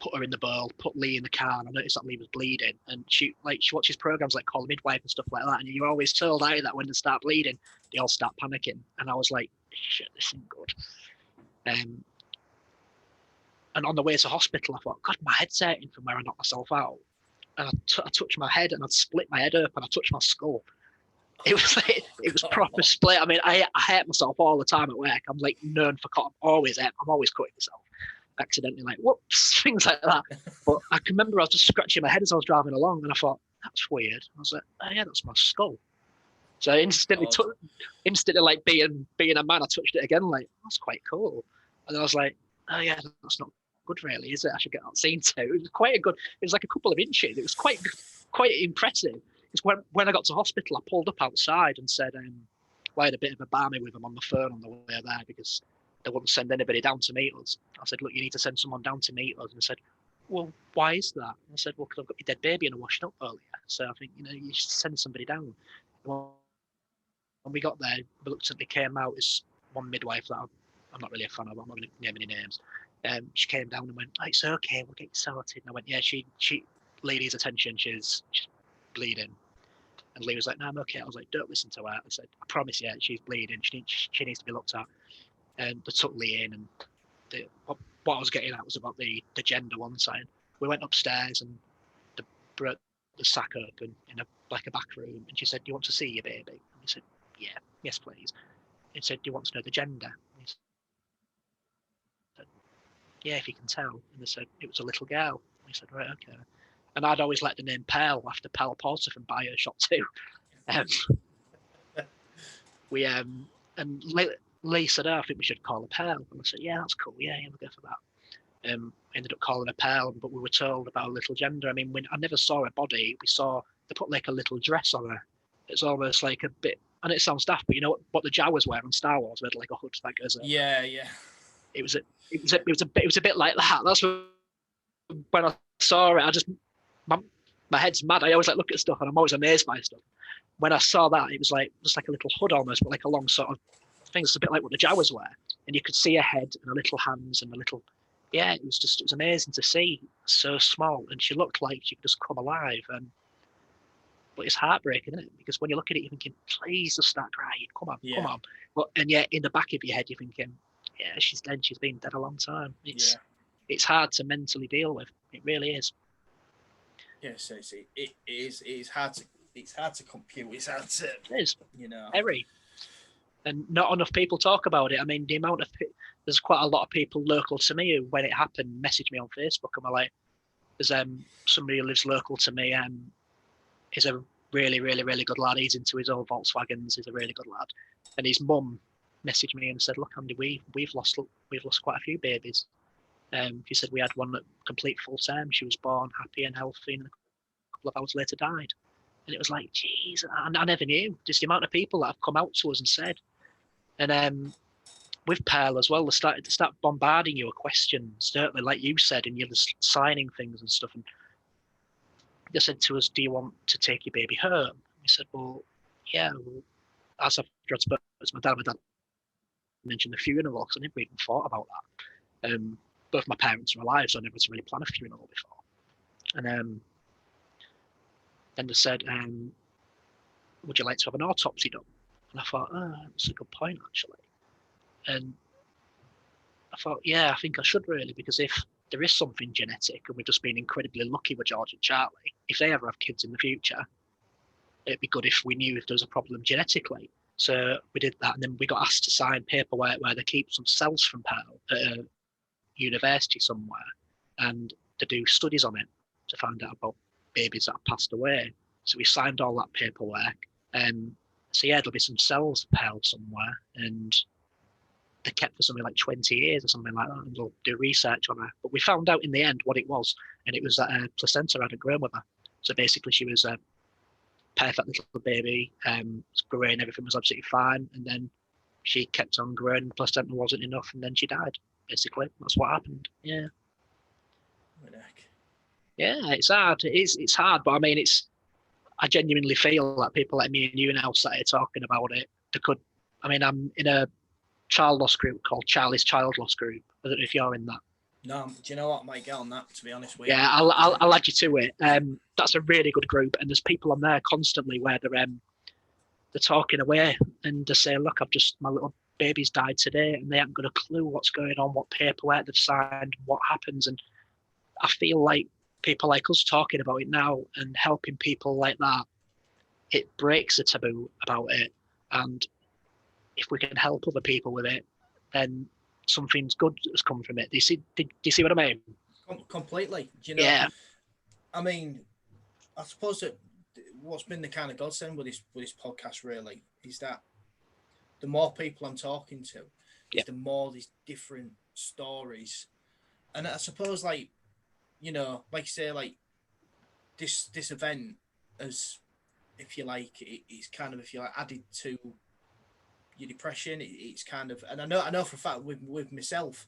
put her in the bowl, put Lee in the car, and I noticed that Lee was bleeding. And she watches programs like Call Midwife and stuff like that. And you're always told out that when they start bleeding, they all start panicking. And I was like, shit, this isn't good. And on the way to hospital, I thought, God, my head's hurting from where I knocked myself out. And I touched my head, and I'd split my head open. I touched my skull. It was proper split. I mean, I hurt myself all the time at work. I'm like known for cut. I'm always cutting myself accidentally, like whoops, things like that. But I can remember I was just scratching my head as I was driving along, and I thought, that's weird. I was like, oh yeah, that's my skull. So instantly like being a man, I touched it again, like that's quite cool. And then I was like, oh yeah, that's not good really, is it? I should get that seen to. It was quite a good. It was like a couple of inches. It was quite impressive. It's when I got to hospital, I pulled up outside and said, I had a bit of a barmy with them on the phone on the way there because they wouldn't send anybody down to meet us. I said, look, you need to send someone down to meet us. And they said, well, why is that? And I said, well, because I've got your dead baby and I washed up earlier. So I think, you should send somebody down. Well, when we got there, reluctantly came out as one midwife that I'm not really a fan of. I'm not going to name any names. She came down and went, oh, it's okay, we'll get you sorted. And I went, yeah, she lady's attention, she's bleeding. And Lee was like, no, I'm okay. I was like, don't listen to her. I said, I promise you, she's bleeding. She needs to be looked at. And they took Lee in, and what I was getting at was about the gender one side. We went upstairs and they brought the sack open in a back room, and she said, do you want to see your baby? And we said, yeah, yes, please. And said, do you want to know the gender? And he said, yeah, if you can tell. And they said, it was a little girl. And we said, right, okay. And I'd always let the name Pearl after Pearl Porter from Bioshock 2. And Lee said, I think we should call her Pearl. And I said, yeah, that's cool. Yeah, we'll go for that. Ended up calling her Pearl, but we were told about her little gender. I mean, I never saw her body. They put like a little dress on her. It's almost like a bit, and it sounds daft, but you know what the Jawas wear on Star Wars? They had like a hood that goes over.
Yeah.
It was a bit like that. That's when I saw it. My head's mad. I always like look at stuff, and I'm always amazed by stuff. When I saw that, it was like just like a little hood almost, but like a long sort of thing. It's a bit like what the Jawas wear, and you could see her head and her little hands and a little. Yeah, it was amazing to see. So small, and she looked like she could just come alive. But it's heartbreaking, isn't it? Because when you look at it, you're thinking, please just start crying. Come on. And yet in the back of your head, you're thinking, yeah, she's dead. She's been dead a long time. It's hard to mentally deal with. It really is.
Yes, it is. It's hard to compute. It's hard to.
It is. Very. And not enough people talk about it. I mean, the amount of there's quite a lot of people local to me who, when it happened, messaged me on Facebook and were like, "There's somebody who lives local to me. He's a really, really, really good lad. He's into his old Volkswagens. He's a really good lad." And his mum messaged me and said, "Look, Andy, we've lost quite a few babies. She said we had one at complete full term. She was born happy and healthy, and a couple of hours later died." And it was like, geez, I never knew just the amount of people that have come out to us and said. And with Pearl as well, they start bombarding you with questions, certainly, like you said, and you're just signing things and stuff. And they said to us, "Do you want to take your baby home?" We said, "Well, yeah." As I've spoken to my dad mentioned the funeral because I never even thought about that. Both my parents are alive, so I never had to really plan a funeral before. And then they said, "Would you like to have an autopsy done?" And I thought, that's a good point, actually. And I thought, yeah, I think I should really, because if there is something genetic, and we've just been incredibly lucky with George and Charlie, if they ever have kids in the future, it'd be good if we knew if there was a problem genetically. So we did that, and then we got asked to sign paperwork where they keep some cells from Pearl at a university somewhere, and to do studies on it to find out about babies that have passed away. So we signed all that paperwork. So yeah, there'll be some cells held somewhere, and they're kept for something like 20 years or something like that, and they'll do research on her. But we found out in the end what it was, and it was that her placenta hadn't grown with her. So basically she was a perfect little baby, growing, everything was absolutely fine, and then she kept on growing, the placenta wasn't enough, and then she died. Basically, that's what happened. Yeah. Yeah, it's hard. It's hard, but I mean, I genuinely feel that people like me and you now started talking about it. I'm in a child loss group called Charlie's Child Loss Group. I don't know if you're in that.
No, do you know what? I might get on that, to be honest with you.
Yeah, I'll add you to it. That's a really good group, and there's people on there constantly where they're talking away and they say, "Look, my little baby's died today," and they haven't got a clue what's going on, what paperwork they've signed, what happens. And I feel like people like us talking about it now and helping people like that, it breaks the taboo about it. And if we can help other people with it, then something's good has come from it. Do you see what I mean?
Completely. Do you know? Yeah. I mean, I suppose that what's been the kind of godsend with this podcast really is that the more people I'm talking to, the more these different stories. And I suppose, like, you know, like you say, like this event as, if you like, it's kind of, if you like, added to your depression. It's kind of, and I know for a fact with myself,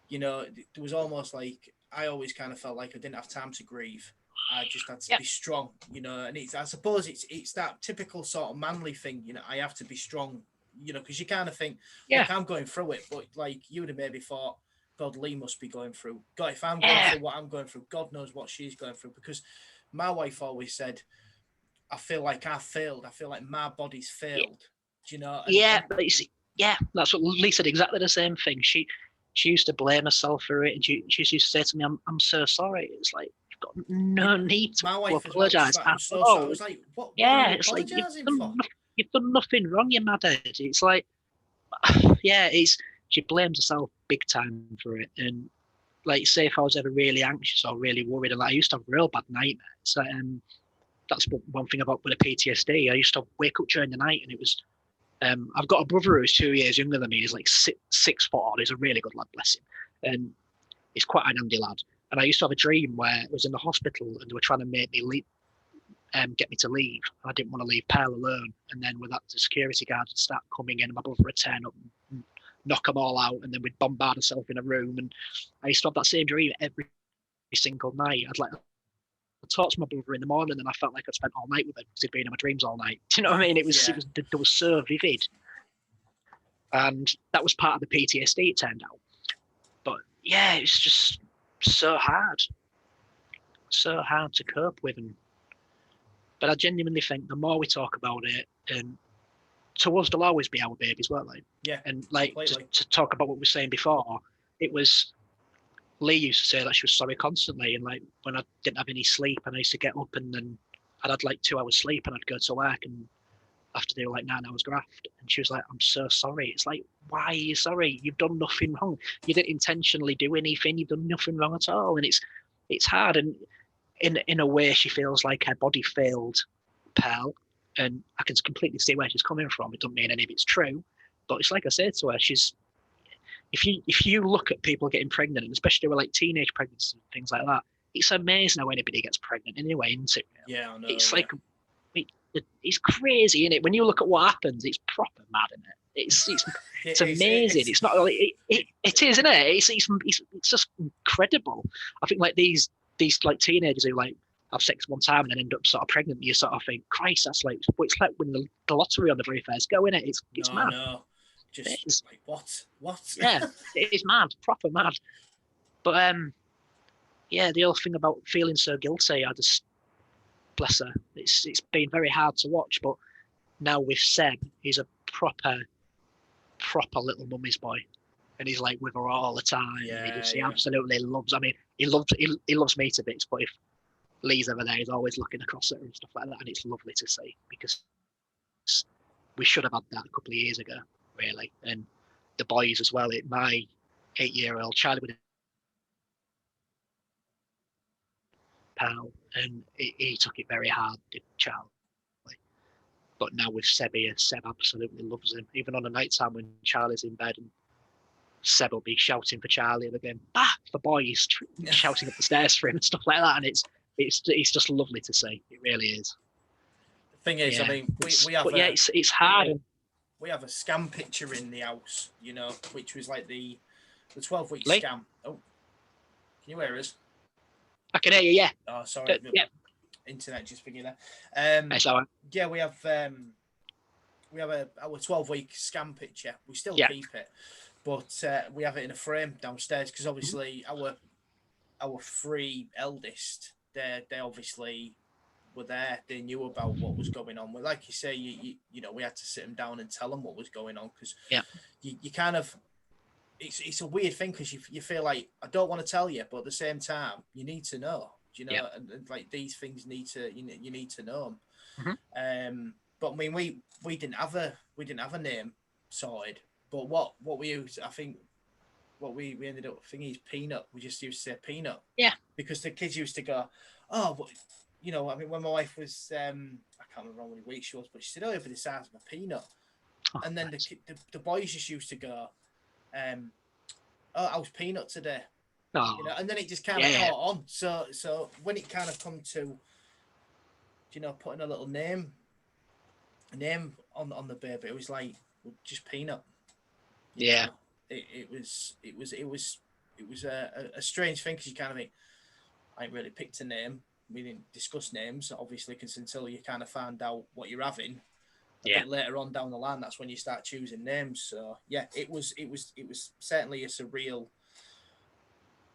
you know, there was almost like I always kind of felt like I didn't have time to grieve. I just had to be strong, you know. And I suppose it's that typical sort of manly thing, you know. I have to be strong, you know, because you kind of think, look, I'm going through it, but like you would have maybe thought, God, Lee must be going through. God, if I'm going through what I'm going through, God knows what she's going through. Because my wife always said, I feel like I failed. I feel like my body's failed. Do you know?
But you see, that's what Lee said. Exactly the same thing. She used to blame herself for it, and she used to say to me, "I'm so sorry." It's like, you've got no need to apologise.
I'm so sorry. I was like, what are you apologising for?
You've done nothing wrong, you madhead. It's like, she blames herself big time for it, and like, say if I was ever really anxious or really worried, and like, I used to have real bad nightmares. That's one thing about with the PTSD. I used to wake up during the night, and it was. I've got a brother who's 2 years younger than me. He's like 6 foot odd. He's a really good lad, bless him. And he's quite an handy lad. And I used to have a dream where I was in the hospital and they were trying to make me leave, get me to leave. I didn't want to leave Pearl alone. And then with that, the security guards would start coming in, and my brother would turn up and knock them all out, and then we'd bombard ourselves in a room. And I used to have that same dream every single night. I talked to my brother in the morning, and I felt like I'd spent all night with him because he'd been in my dreams all night. Do you know what I mean? It was so vivid, and that was part of the PTSD. It turned out, but yeah, it's just so hard to cope with. But I genuinely think the more we talk about it, and to us, they'll always be our babies, won't they?
Yeah.
And like to talk about what we were saying before, it was. Lee used to say that she was sorry constantly, and like when I didn't have any sleep, and I used to get up, and then I'd had like 2 hours sleep, and I'd go to work, and after they were like 9 hours graft, and she was like, "I'm so sorry." It's like, why are you sorry? You've done nothing wrong. You didn't intentionally do anything. You've done nothing wrong at all, and it's hard. And in a way, she feels like her body failed Pearl, and I can completely see where she's coming from. It doesn't mean any of it's true, but it's like I said to her, if you look at people getting pregnant, and especially with like teenage pregnancies and things like that, it's amazing how anybody gets pregnant anyway, isn't it?
Yeah, I know.
It's like it's crazy, isn't it? When you look at what happens, it's proper mad, isn't it? It's amazing. It's not like it is, isn't it? It's just incredible. I think like these like teenagers who like have sex one time and then end up sort of pregnant, you sort of think, Christ, that's like it's like winning the lottery on the very first go, isn't it? It's mad.
No. Just like what?
Yeah, it is mad, proper mad. But yeah, the other thing about feeling so guilty, I just bless her. It's been very hard to watch, but now with Seb, he's a proper little mummy's boy, and he's like with her all the time.
Yeah,
he absolutely loves. I mean, he loves me to bits, but if Lee's ever there, he's always looking across at her and stuff like that, and it's lovely to see because we should have had that a couple of years ago. Really, and the boys as well. My 8-year-old Charlie with Pal, and he took it very hard, did Charlie. But now with Seb here, Seb absolutely loves him. Even on the night time when Charlie's in bed, and Seb will be shouting for Charlie, and again, the boys shouting up the stairs for him and stuff like that. And it's just lovely to see. It really is.
The thing is, I mean, we have.
But yeah, it's hard.
We have a scam picture in the house, which was like the 12-week
Lee?
scam. Oh, can you hear us?
I can hear you, yeah.
Oh, sorry.
Yeah.
Internet just thinking there.
That's all right.
Yeah, we have our 12-week scam picture. We still keep it, but we have it in a frame downstairs because obviously our 3 eldest, they obviously were there. They knew about what was going on. Well, like you say, you know, we had to sit them down and tell them what was going on because you kind of, it's a weird thing because you feel like I don't want to tell you, but at the same time you need to know. You know, and like these things need to you need to know them. But I mean, we didn't have a name sorted. But what we used, I think, what we ended up thinking is Peanut. We just used to say Peanut. Yeah. Because the kids used to go, oh, but, you know, I mean, when my wife was, I can't remember how many weeks she was, but she said, oh, over the size of a peanut. Oh, and then the boys just used to go, oh, I was Peanut today. Oh. You know, and then it just kind of caught on. So when it kind of come to, you know, putting a little name on the baby, it was like, well, just Peanut. You know? It was a strange thing because you kind of think, I ain't really picked a name. We didn't discuss names, obviously, because until you kind of find out what you're having. A bit later on down the line, that's when you start choosing names. So yeah, it was certainly a surreal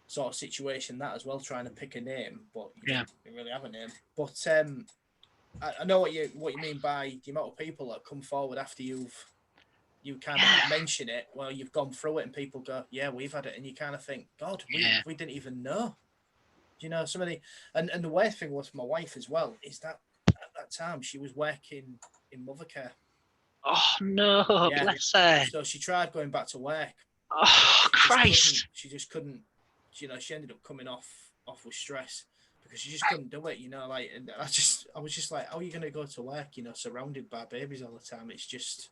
sort of situation that as well, trying to pick a name, but you didn't really have a name. But I know what you mean by the amount of people that come forward after you kind of mention it. Well, you've gone through it, and people go, "Yeah, we've had it," and you kind of think, "God, we didn't even know." You know, somebody, and the worst thing was for my wife as well is that at that time she was working in mother care.
Oh no, bless her.
So she tried going back to work.
Oh Christ!
She just couldn't she ended up coming off with stress because she just couldn't do it, like, and I was just like, how are you going to go to work, surrounded by babies all the time? It's just.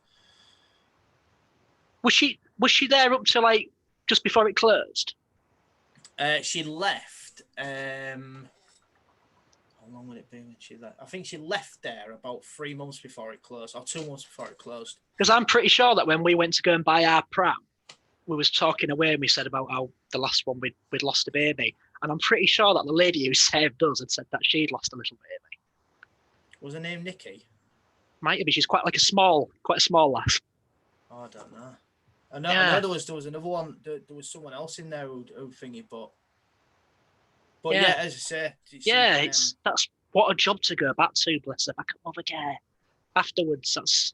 Was she there up to like just before it closed?
She left. How long would it be when she left? I think she left there about 3 months before it closed, or 2 months before it closed.
Because I'm pretty sure that when we went to go and buy our pram, we was talking away and we said about how the last one we'd lost a baby. And I'm pretty sure that the lady who saved us had said that she'd lost a little baby.
Was her name Nikki?
Might be. She's quite a small lass.
Oh, I don't know. I know there was another one. There was someone else in there who thingy, but yeah, as I say,
that's what a job to go back to. Bless her, back at mother care. Afterwards, that's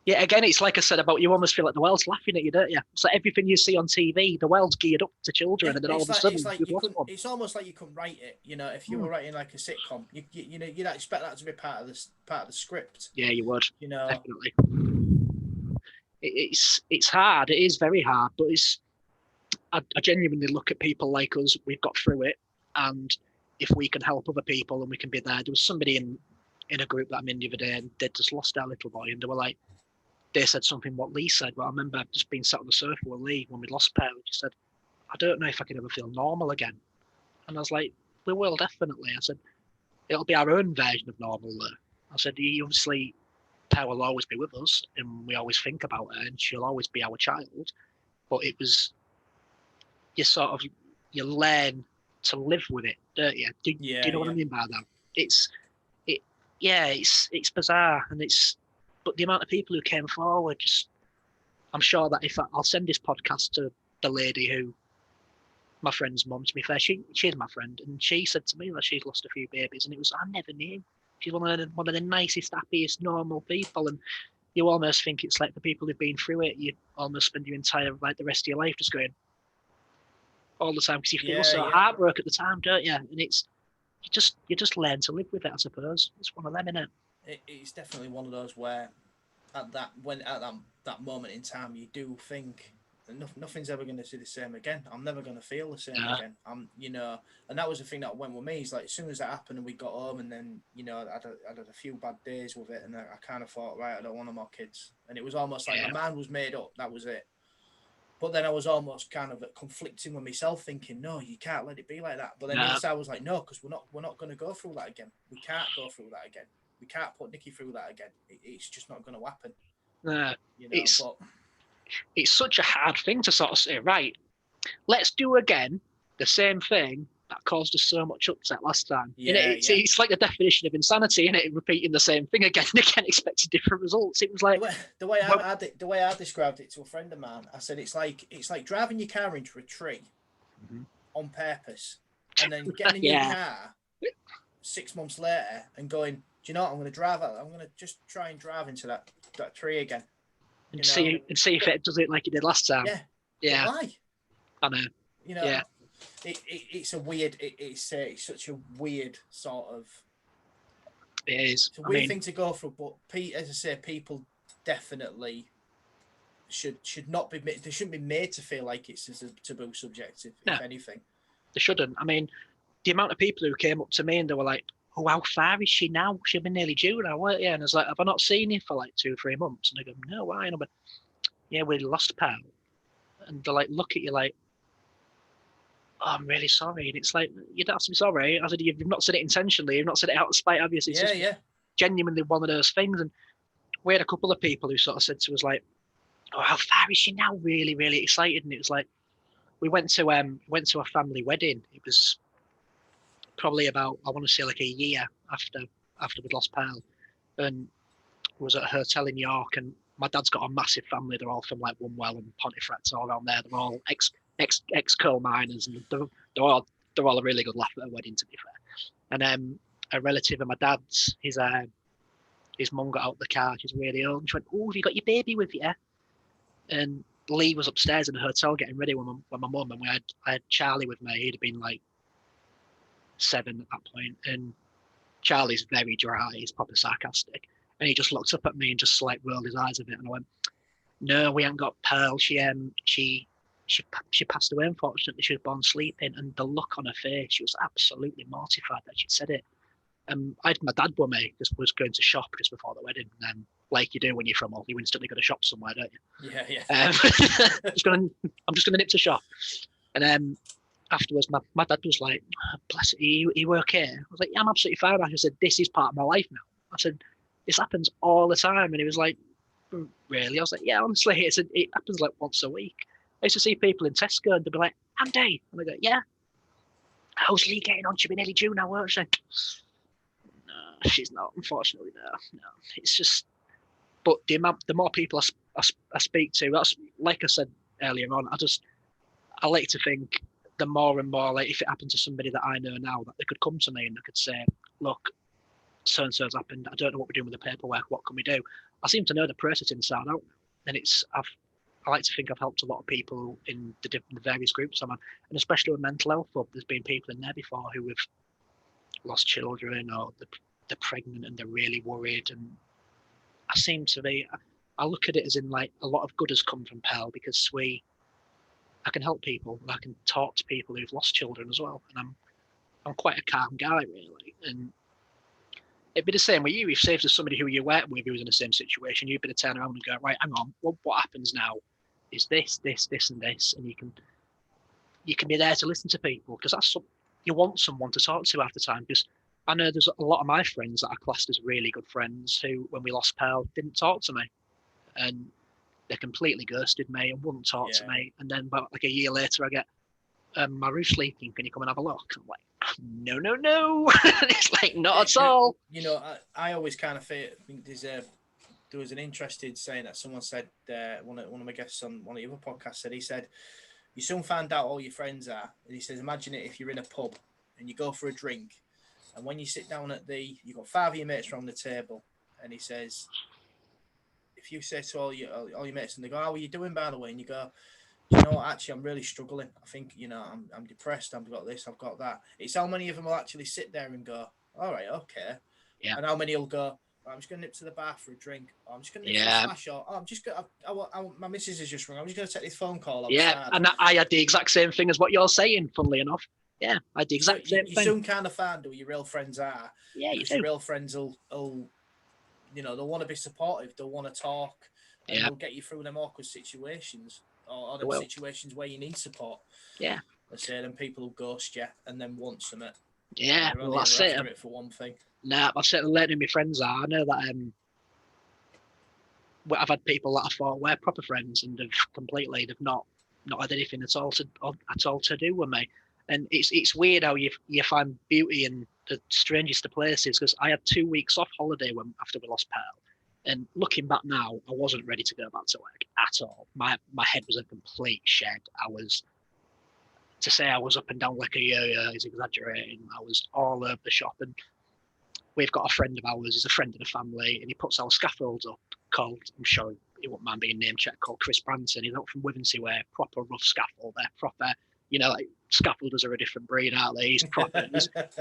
again, it's like I said about you almost feel like the world's laughing at you, don't you? It's like everything you see on TV, the world's geared up to children, and then all of a sudden,
it's almost like you couldn't write it. If you were writing like a sitcom, you'd expect that to be part of the script.
Yeah, you would. Definitely. It's hard. It is very hard, but I genuinely look at people like us. We've got through it, and if we can help other people and we can be there. There was somebody in a group that I'm in the other day, and they just lost their little boy, and they were like, they said something what Lee said. Well, I remember just being sat on the sofa with Lee when we lost Pearl. She said, I don't know if I can ever feel normal again. And I was like, we will definitely. I said, it'll be our own version of normal though. I said, obviously, Pearl will always be with us and we always think about her and she'll always be our child. But it was, you learn to live with it, don't you? Do you know what I mean by that? It's bizarre, and but the amount of people who came forward, I'm sure that if I'll send this podcast to the lady who, my friend's mum, to be fair, she's my friend, and she said to me that she's lost a few babies, and it was, I never knew. She's one of the nicest, happiest, normal people, and you almost think it's like the people who've been through it, you almost spend your entire, like the rest of your life just going all the time, because you feel so heartbroken at the time, don't you? And it's, you just learn to live with it, I suppose. It's one of them, isn't it?
It's definitely one of those where at that moment in time you do think nothing's ever going to be the same again. I'm never going to feel the same again. And that was the thing that went with me. Is like as soon as that happened and we got home, and then I had a few bad days with it, and I kind of thought, right, I don't want no more kids. And it was almost like my mind was made up. That was it. But then I was almost kind of conflicting with myself, thinking, no, you can't let it be like that. But then I was like, no, because we're not going to go through that again. We can't go through that again. We can't put Nikki through that again. It's just not going to happen.
It's such a hard thing to sort of say, right, let's do again the same thing that caused us so much upset last time. It's like the definition of insanity, isn't it? Repeating the same thing again and again, expecting different results. It was like
the way I described it to a friend of mine. I said it's like driving your car into a tree on purpose, and then getting in your car 6 months later and going, do you know what? I'm going to just try and drive into that tree again.
And see if it does it like it did last time. Yeah.
Why?
I know.
It's a weird. It's such a weird sort of.
It is.
It's a weird thing to go through, but as I say, people definitely should not be. They shouldn't be made to feel like it's a taboo subject. If anything,
they shouldn't. I mean, the amount of people who came up to me and they were like, "Oh, how far is she now? She'll be nearly due now, weren't you?" And I was like, "Have I not seen you for like 2-3 months?" And they go, "No, why?" And I went, "Yeah, we lost Pearl." And they like look at you like, "Oh, I'm really sorry." And it's like, you don't have to be sorry. I said, you've not said it intentionally. You've not said it out of spite, obviously. It's just genuinely one of those things. And we had a couple of people who sort of said to us like, "Oh, how far is she now?" Really, really excited. And it was like, we went to a family wedding. It was probably about, I want to say like a year after we'd lost Pearl, and I was at a hotel in York, and my dad's got a massive family. They're all from like Wombwell and Pontefract, all around there. They're all ex coal miners, and they're all a really good laugh at a wedding, to be fair. And a relative of my dad's, his mum got out the car. She's really old, and she went, "Oh, have you got your baby with you?" And Lee was upstairs in the hotel getting ready with my mum, and I had Charlie with me. He'd have been like 7 at that point, and Charlie's very dry. He's proper sarcastic, and he just looked up at me and just like rolled his eyes a bit, and I went, "No, we haven't got Pearl. She she passed away, unfortunately. She was born sleeping, and the look on her face, she was absolutely mortified that she'd said it. I had my dad with me, just was going to shop just before the wedding, and like you do when you're from Hull, you instantly go to shop somewhere, don't you?
Yeah.
I'm just gonna nip to shop, and afterwards, my dad was like, "Bless it, you okay?" I was like, "Yeah, I'm absolutely fine." I said, "This is part of my life now." I said, "This happens all the time," and he was like, "Really?" I was like, "Yeah, honestly, it happens like once a week." I used to see people in Tesco, and they'd be like, "Andy," and I go, "Yeah, how's Lee getting on? She'll be nearly due now, won't she?" No, she's not. Unfortunately, no. It's just, but the more people I speak to, that's like I said earlier on. I like to think the more and more, like if it happened to somebody that I know now, that they could come to me and they could say, "Look, so and so's happened. I don't know what we're doing with the paperwork. What can we do?" I seem to know the process inside out, and I like to think I've helped a lot of people in the various groups I'm in, and especially with mental health. There's been people in there before who have lost children, or they're pregnant and they're really worried. And I look at it as in like a lot of good has come from Pearl, because I can help people and I can talk to people who've lost children as well. And I'm quite a calm guy, really. And it'd be the same with you. If say there's somebody who you work with who was in the same situation, you'd be to turn around and go, "Right, hang on, what happens now is this, and this," and you can be there to listen to people, because you want someone to talk to after time. Because I know there's a lot of my friends that are classed as really good friends who, when we lost Pearl, didn't talk to me, and they completely ghosted me and wouldn't talk to me. And then about like a year later, I get, "My roof's leaking. Can you come and have a look?" I'm like, no. It's like, not at all.
You know, I always kind of think there was an interesting saying that someone said, one of my guests on one of the other podcasts said, he said, "You soon find out all your friends are." And he says, "Imagine it if you're in a pub and you go for a drink, and when you sit down you've got 5 of your mates around the table," and he says, if you say to all your mates, and they go, "How are you doing, by the way?" And you go, "You know what, actually, I'm really struggling. I think, I'm depressed. I've got this, I've got that." It's how many of them will actually sit there and go, "All right, okay."
Yeah.
And how many will go, "I'm just going to nip to the bar for a drink. Or I'm just going to nip for a smash. Or I'm just going to, my missus has just rung. I'm just going to take this phone call outside."
Yeah, and I had the exact same thing as what you're saying, funnily enough. Yeah, I had the exact same thing.
You soon kind of find who your real friends are.
Yeah, you do.
Your real friends will they'll want to be supportive. They'll want to talk. And they'll get you through them awkward situations, or them situations where you need support.
Yeah.
Let's say them people who ghost you and then want something.
Yeah, well, that's it.
It for one thing.
Nah, that's it. Letting my friends are. I know that I've had people that I thought were proper friends, and they've not had anything at all to do with me. And it's weird how you find beauty in the strangest of places, because I had 2 weeks off holiday after we lost Pearl. And looking back now, I wasn't ready to go back to work at all. My head was a complete shed. To say I was up and down like a yo-yo is exaggerating. I was all over the shop. And we've got a friend of ours, he's a friend of the family, and he puts our scaffolds up called, I'm sure he won't mind being name checked, called Chris Branson. He's out from Withensea, where proper rough scaffold. They're proper, like scaffolders are a different breed, aren't they? He's proper.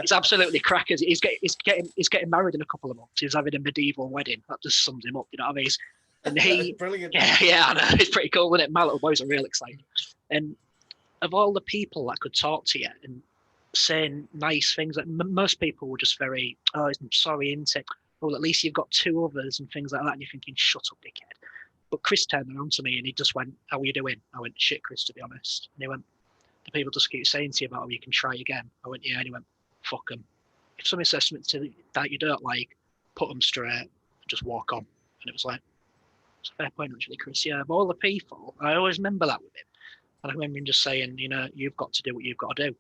he's absolutely crackers. He's getting married in a couple of months. He's having a medieval wedding. That just sums him up, you know what I mean? And he,
brilliant.
Yeah, I know. It's pretty cool, isn't it? My little boys are real excited. And of all the people that could talk to you and saying nice things, like most people were just very, "Oh, I'm sorry, isn't it? Well, at least you've got 2 others," and things like that. And you're thinking, "Shut up, dickhead." But Chris turned around to me and he just went, "How are you doing?" I went, "Shit, Chris, to be honest." And he went, "The people just keep saying to you about how you can try again." I went, "Yeah." And he went, "Fuck them. If somebody says something to you that you don't like, put them straight and just walk on." And it was like, it's a fair point, actually, Chris. Yeah, of all the people, I always remember that with him. And I remember him just saying, "You've got to do what you've got to do."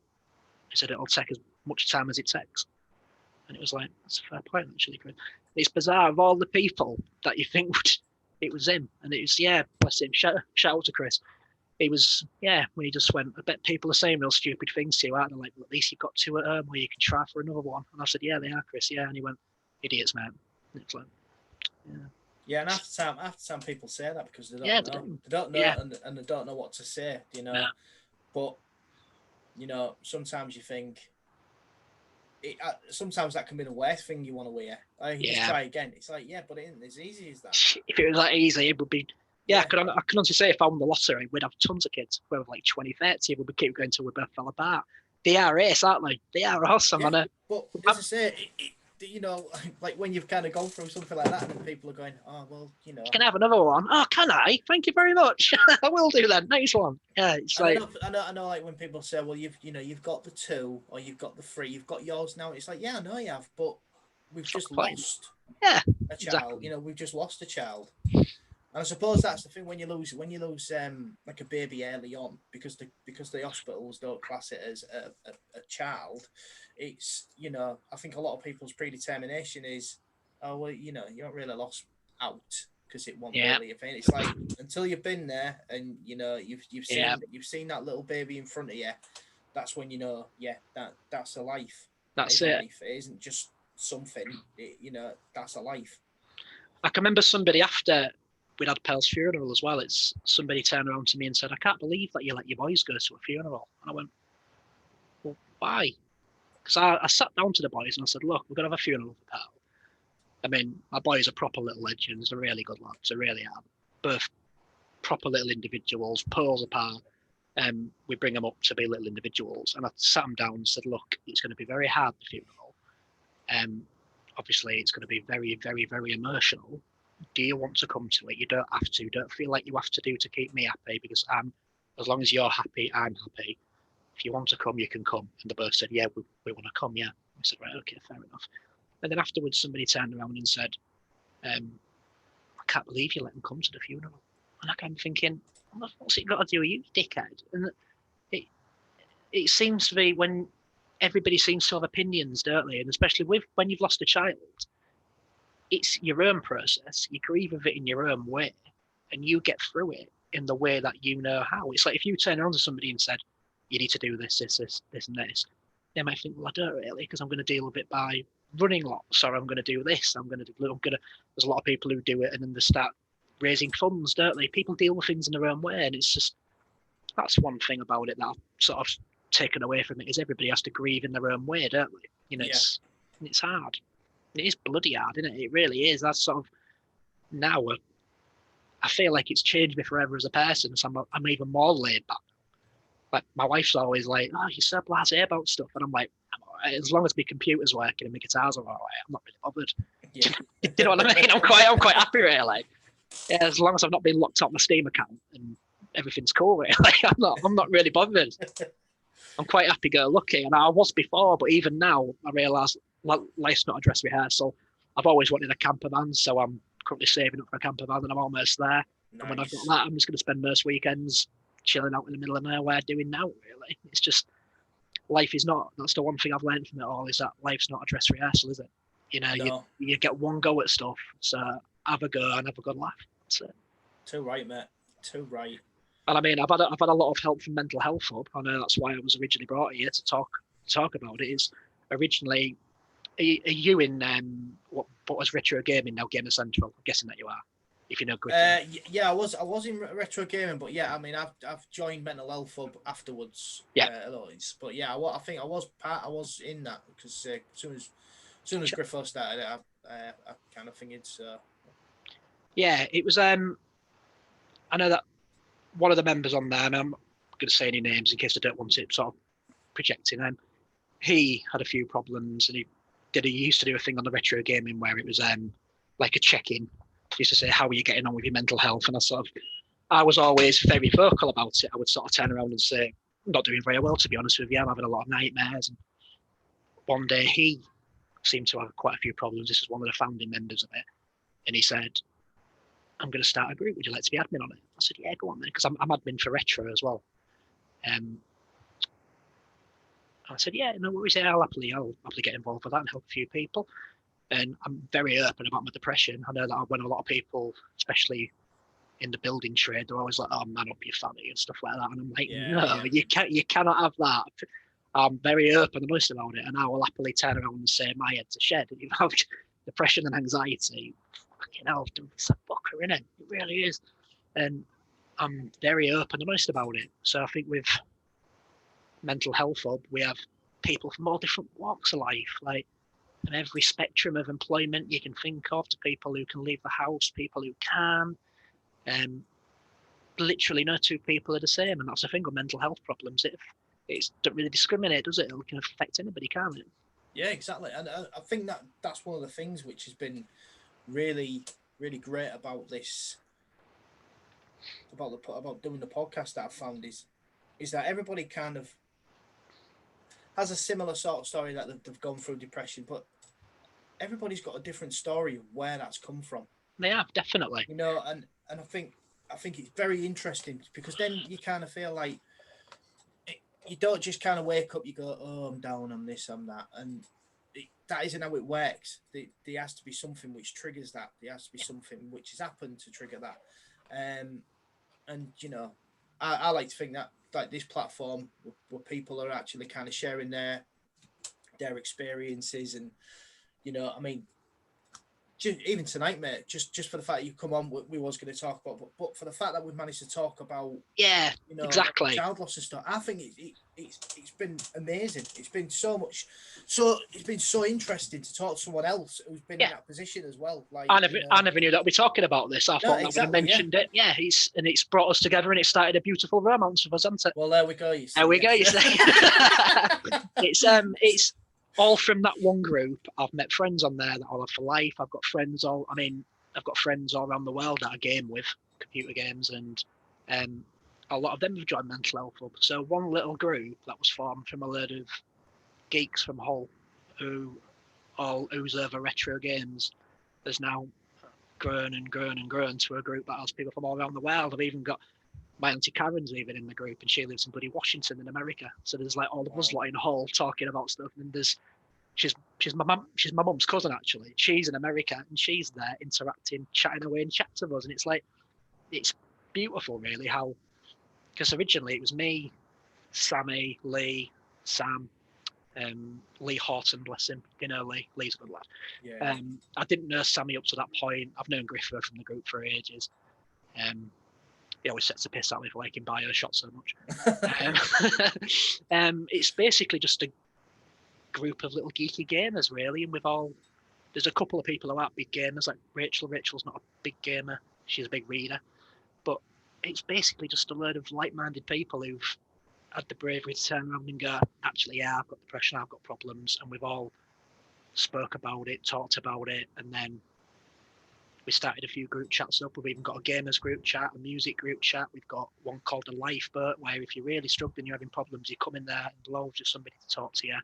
He said, "It'll take as much time as it takes." And it was like, that's a fair point, actually, Chris. It's bizarre. Of all the people that you think it was him. And it was, yeah, bless him. Shout out to Chris. It was, when he just went, "I bet people are saying real stupid things to you, aren't they? Like, well, at least you've got 2 at home where you can try for another one." And I said, "Yeah, they are, Chris. Yeah." And he went, "Idiots, man." And it's like, yeah.
Yeah, and after time people say that because they don't know. They don't know, and they don't know what to say,
No.
But, sometimes you think, sometimes that can be the worst thing you want to hear. Just try again. It's like, yeah, but it isn't as easy as that.
If it was that easy, it would be Yeah, I can honestly say if I won the lottery, we'd have tons of kids. We'd have like 20, 30. We'd keep going till we both fell apart. They are ace, aren't they? They are awesome.
Yeah, but as I say, you know, like when you've kind of gone through something like that, and then people are going, oh well, you know,
you can have another one. Oh, can I? Thank you very much. I will do then. Nice one. Yeah, it's like
I know, like when people say, well, you've got the 2 or you've got the 3, you've got yours now. It's like, yeah, I know you have, but we've just lost
a
child.
exactly.
You know, we've just lost a child. And I suppose that's the thing when you lose like a baby early on, because the hospitals don't class it as a child. It's, you know, I think a lot of people's predetermination is, oh well, you know, you don't really lost out because it wasn't really a thing. It's like until you've been there and you know you've seen that little baby in front of you, that's when you know, yeah, that's a life.
That's it.
A life. It isn't just something. You know, that's a life.
I can remember somebody after we'd had Pearl's funeral as well. It's somebody turned around to me and said, "I can't believe that you let your boys go to a funeral." And I went, "Well, why?" Because I sat down to the boys and I said, "Look, we're gonna have a funeral for Pearl. I mean, my boys are proper little legends. They're really good lads. They really are. Both proper little individuals, poles apart. We bring them up to be little individuals." And I sat them down and said, "Look, it's going to be very hard, the funeral. Obviously, it's going to be very, very, very emotional. Do you want to come to it? You don't have to. Don't feel like you have to keep me happy, because as long as you're happy, I'm happy. If you want to come, you can come." And they both said, "Yeah, we want to come, yeah." I said, "Right, okay, fair enough." And then afterwards, somebody turned around and said, "I can't believe you let them come to the funeral." And I kind of thinking, what's it got to do with you, dickhead? And it seems to be when everybody seems to have opinions, don't they? And especially when you've lost a child, it's your own process. You grieve with it in your own way, and you get through it in the way that you know how. It's like if you turn around to somebody and said, "You need to do this, and this," they might think, "Well, I don't really, because I'm going to deal with it by running lots, or I'm going to do this. There's a lot of people who do it, and then they start raising funds, don't they? People deal with things in their own way, and it's just, that's one thing about it that I've sort of taken away from it, is everybody has to grieve in their own way, don't they? You know, it's hard. It is bloody hard, isn't it? It really is. That's sort of now. I feel like it's changed me forever as a person. So I'm even more laid back. Like my wife's always like, "Oh, you're so blasé about stuff," and I'm like, "I'm all right. As long as my computer's working and my guitars are all right, I'm not really bothered." Yeah. You know what I mean? I'm quite happy, really. Yeah, as long as I've not been locked out my Steam account and everything's cool, really. I'm not really bothered. I'm quite happy-go-lucky, and I was before, but even now I realise life's not a dress rehearsal. I've always wanted a camper van, so I'm currently saving up for a camper van, and I'm almost there. Nice. And when I've got that, I'm just going to spend most weekends chilling out in the middle of nowhere doing now, really. It's just, life is not, that's the one thing I've learned from it all, is that life's not a dress rehearsal, is it? You know, no. you get one go at stuff, so have a go and have a good laugh. That's it.
Too right, mate. Too right.
And I mean, I've had a lot of help from Mental Health Hub. I know that's why I was originally brought here to talk about it. Is originally, are you in what was retro gaming now? Gamer Central. I'm guessing that you are. If you know,
yeah, I was in retro gaming, but yeah, I mean, I've joined Mental Health Hub afterwards.
Yeah.
But yeah, I think I was in that, because as soon as Griffo started it, I kind of figured. So
yeah, it was. I know that one of the members on there, and I'm not going to say any names in case I don't want it sort of projecting him. He had a few problems, and he used to do a thing on the retro gaming where it was like a check-in. He used to say, "How are you getting on with your mental health?" And I was always very vocal about it. I would sort of turn around and say, "I'm not doing very well, to be honest with you. I'm having a lot of nightmares." And one day he seemed to have quite a few problems. This is one of the founding members of it. And he said, "I'm going to start a group. Would you like to be admin on it?" I said, "Yeah, go on then," because I'm admin for retro as well. I said, "Yeah, no worries. I'll happily get involved with that and help a few people." And I'm very open about my depression. I know that when a lot of people, especially in the building trade, they're always like, "Oh, man up your family" and stuff like that. And I'm like, no, you cannot have that. I'm very open and honest about it, and I will happily turn around and say my head's a shed. If you have depression and anxiety, fucking hell, it's a fucker, innit? It really is. And I'm very open and honest about it. So I think with Mental Health Hub, we have people from all different walks of life, like, and every spectrum of employment you can think of, to people who can leave the house, people who can. literally no two people are the same, and that's the thing with mental health problems. It don't really discriminate, does it? It can affect anybody, can't it?
Yeah, exactly. And I think that's one of the things which has been really, really great about this, about doing the podcast that I've found is that everybody kind of has a similar sort of story that they've gone through depression, but everybody's got a different story of where that's come from.
They have, definitely.
You know, and I think it's very interesting because then you kind of feel like you don't just kind of wake up, you go, oh, I'm down, I'm this, I'm that, and that isn't how it works. There has to be something which triggers that. There has to be something which has happened to trigger that. And you know, I like to think that like this platform where people are actually kind of sharing their experiences, and you know, I mean, even tonight, mate, just for the fact that you come on, we was going to talk about, but for the fact that we've managed to talk about,
yeah,
you know,
exactly,
child loss and stuff, I think it's been amazing. It's been it's been so interesting to talk to someone else who's been in that position as well. Like
I never knew that we'd be talking about this. I thought that would have mentioned it. Yeah, it's brought us together and it started a beautiful romance with us, hasn't it?
Well, there we go. You see,
there we go. You see, it's all from that one group. I've met friends on there that I'll have for life. I've got friends all around the world that I game with, computer games, and a lot of them have joined Mental Health Hub. So one little group that was formed from a load of geeks from Hull who all ooze over retro games has now grown and grown and grown to a group that has people from all around the world. I've even got my auntie Karen's even in the group, and she lives in bloody Washington in America. So there's like all of us lot in Hull talking about stuff, and she's my mum's cousin actually. She's in America and she's there interacting, chatting away in chats with us, and it's beautiful really how, because originally it was me, Sammy, Lee, Sam, Lee Horton, bless him. You know Lee. Lee's a good lad.
Yeah.
I didn't know Sammy up to that point. I've known Griffer from the group for ages. He always sets a piss at me for liking Bioshock so much. It's basically just a group of little geeky gamers, really, and there's a couple of people who aren't big gamers, like Rachel. Rachel's not a big gamer; she's a big reader. But it's basically just a load of like-minded people who've had the bravery to turn around and go, actually, yeah, I've got depression, I've got problems, and we've all spoke about it, talked about it, and then we started a few group chats up. We've even got a gamers group chat, a music group chat. We've got one called a lifeboat, where if you're really struggling, you're having problems, you come in there and there'll always just somebody to talk to you.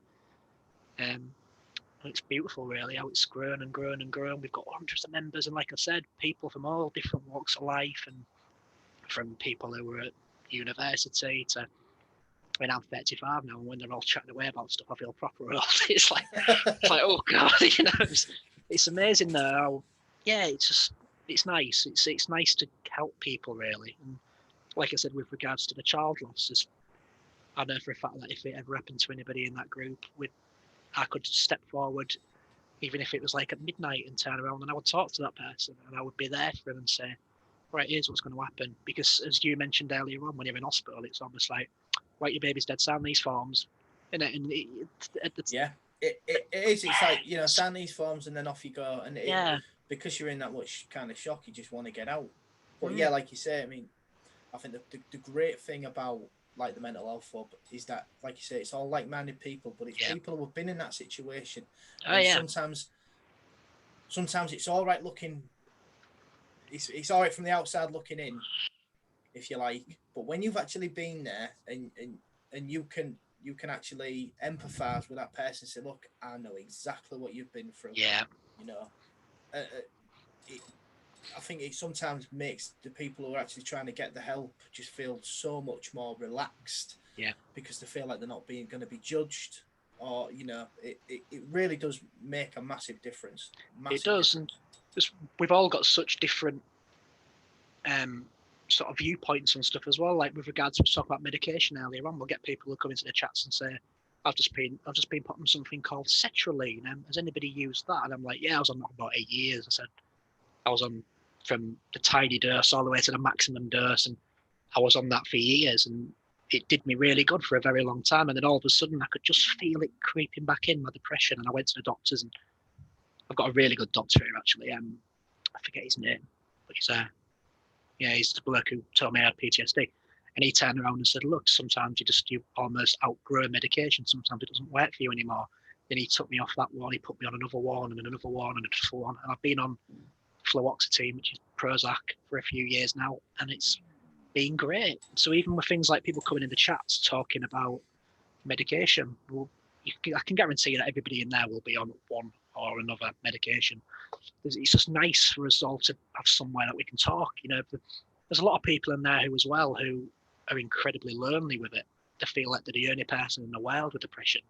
It's beautiful, really, how it's grown and grown and grown. We've got hundreds of members, and like I said, people from all different walks of life, and from people who were at university to, I mean, I'm 35 now, and when they're all chatting away about stuff, I feel proper old. It's like, oh god, you know, it's amazing though. Yeah, it's nice. It's nice to help people, really. And like I said, with regards to the child losses, I know for a fact that if it ever happened to anybody in that group, I could step forward, even if it was like at midnight, and turn around and I would talk to that person and I would be there for them and say, right, here's what's going to happen. Because as you mentioned earlier on, when you're in hospital, it's almost like, right, your baby's dead, sign these forms. And
yeah, it is. It's like, you know, sign these forms and then off you go. And because you're in that much kind of shock, you just want to get out. But yeah, like you say, I mean, I think the great thing about like the Mental Health Hub is that, like you say, it's all like-minded people, but it's people who have been in that situation. Sometimes it's all right looking. It's all right from the outside looking in, if you like. But when you've actually been there and you can actually empathize with that person, say, look, I know exactly what you've been through.
Yeah.
You know, I think it sometimes makes the people who are actually trying to get the help just feel so much more relaxed.
Yeah.
Because they feel like they're not going to be judged, or you know, it really does make a massive difference.
It does, and we've all got such different sort of viewpoints and stuff as well. Like with regards to talk about medication earlier on, we'll get people who come into the chats and say, I've just been put on something called sertraline. Has anybody used that? And I'm like, yeah, I was on that for about 8 years. I said I was on from the tiny dose all the way to the maximum dose, and I was on that for years, and it did me really good for a very long time. And then all of a sudden I could just feel it creeping back in, my depression, and I went to the doctors, and I've got a really good doctor here actually. I forget his name, but Yeah, he's the bloke who told me I had PTSD. And he turned around and said, look, sometimes you almost outgrow medication. Sometimes it doesn't work for you anymore. Then he took me off that one. He put me on another one and another one and another one. And I've been on fluoxetine, which is Prozac, for a few years now. And it's been great. So even with things like people coming in the chats talking about medication, well, I can guarantee that everybody in there will be on one or another medication. It's just nice for us all to have somewhere that we can talk. There's a lot of people in there who are incredibly lonely with it. They feel like they're the only person in the world with depression,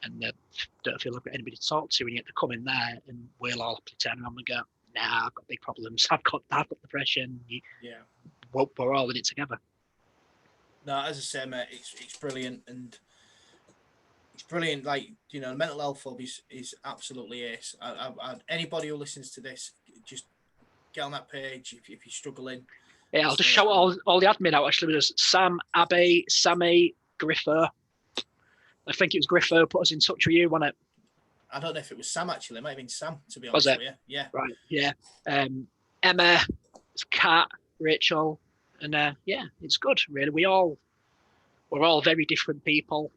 and they don't feel like they've got anybody to talk to. And yet they come in there, and we'll all turn around and go, "Nah, I've got big problems. I've got depression." We're all in it together.
No, as I say, mate, it's brilliant, and it's brilliant. Like, mental health hub is absolutely ace. Anybody who listens to this, just get on that page if you're struggling.
Yeah, I'll just shout all the admin out. Actually, there's Sam, Abby, Sammy, Griffer. I think it was Griffer who put us in touch with you, wasn't it?
I don't know if it was Sam, actually. It might have been Sam, to be honest with you. Yeah.
Right, yeah. Emma, it's Kat, Rachel, and yeah, it's good, really. We're all very different people.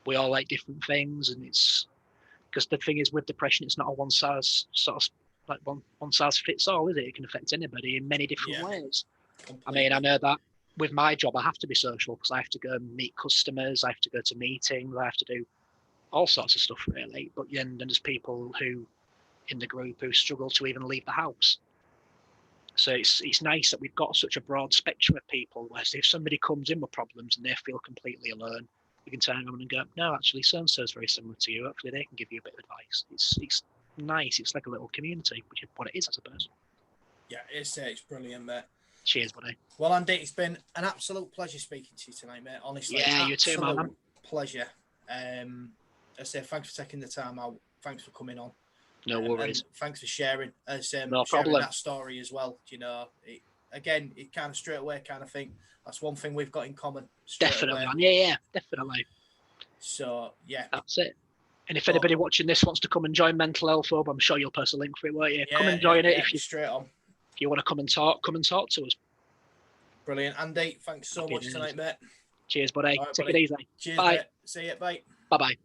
We all like different things, and it's because the thing is with depression, it's not a one size fits all, is it? It can affect anybody in many different ways. Completely. I mean, I know that with my job, I have to be social because I have to go and meet customers, I have to go to meetings, I have to do all sorts of stuff, really. But then there's people who in the group who struggle to even leave the house. So it's nice that we've got such a broad spectrum of people where if somebody comes in with problems and they feel completely alone, we can turn around and go, no, actually, so-and-so is very similar to you. Actually, they can give you a bit of advice. It's nice. It's like a little community, which is what it is, I suppose.
Yeah, it's brilliant, mate.
Cheers, buddy.
Well, Andy, it's been an absolute pleasure speaking to you tonight, mate. Honestly,
yeah, you too, man.
Pleasure. I say thanks for taking the time out. Thanks for coming on.
No worries.
And thanks for sharing.
No
sharing that story as well. It kind of straight away kind of thing. That's one thing we've got in common.
Definitely, man. Yeah, definitely.
So yeah,
that's it. And if anybody watching this wants to come and join Mental Health Hub, I'm sure you'll post a link for it, won't you? Come and join it if you
straight on.
If you want to come and talk to us.
Brilliant, Andy. Thanks so much tonight, mate.
Cheers, buddy.
Right,
Take it easy.
Cheers,
bye.
Mate. See you. Bye.
Bye.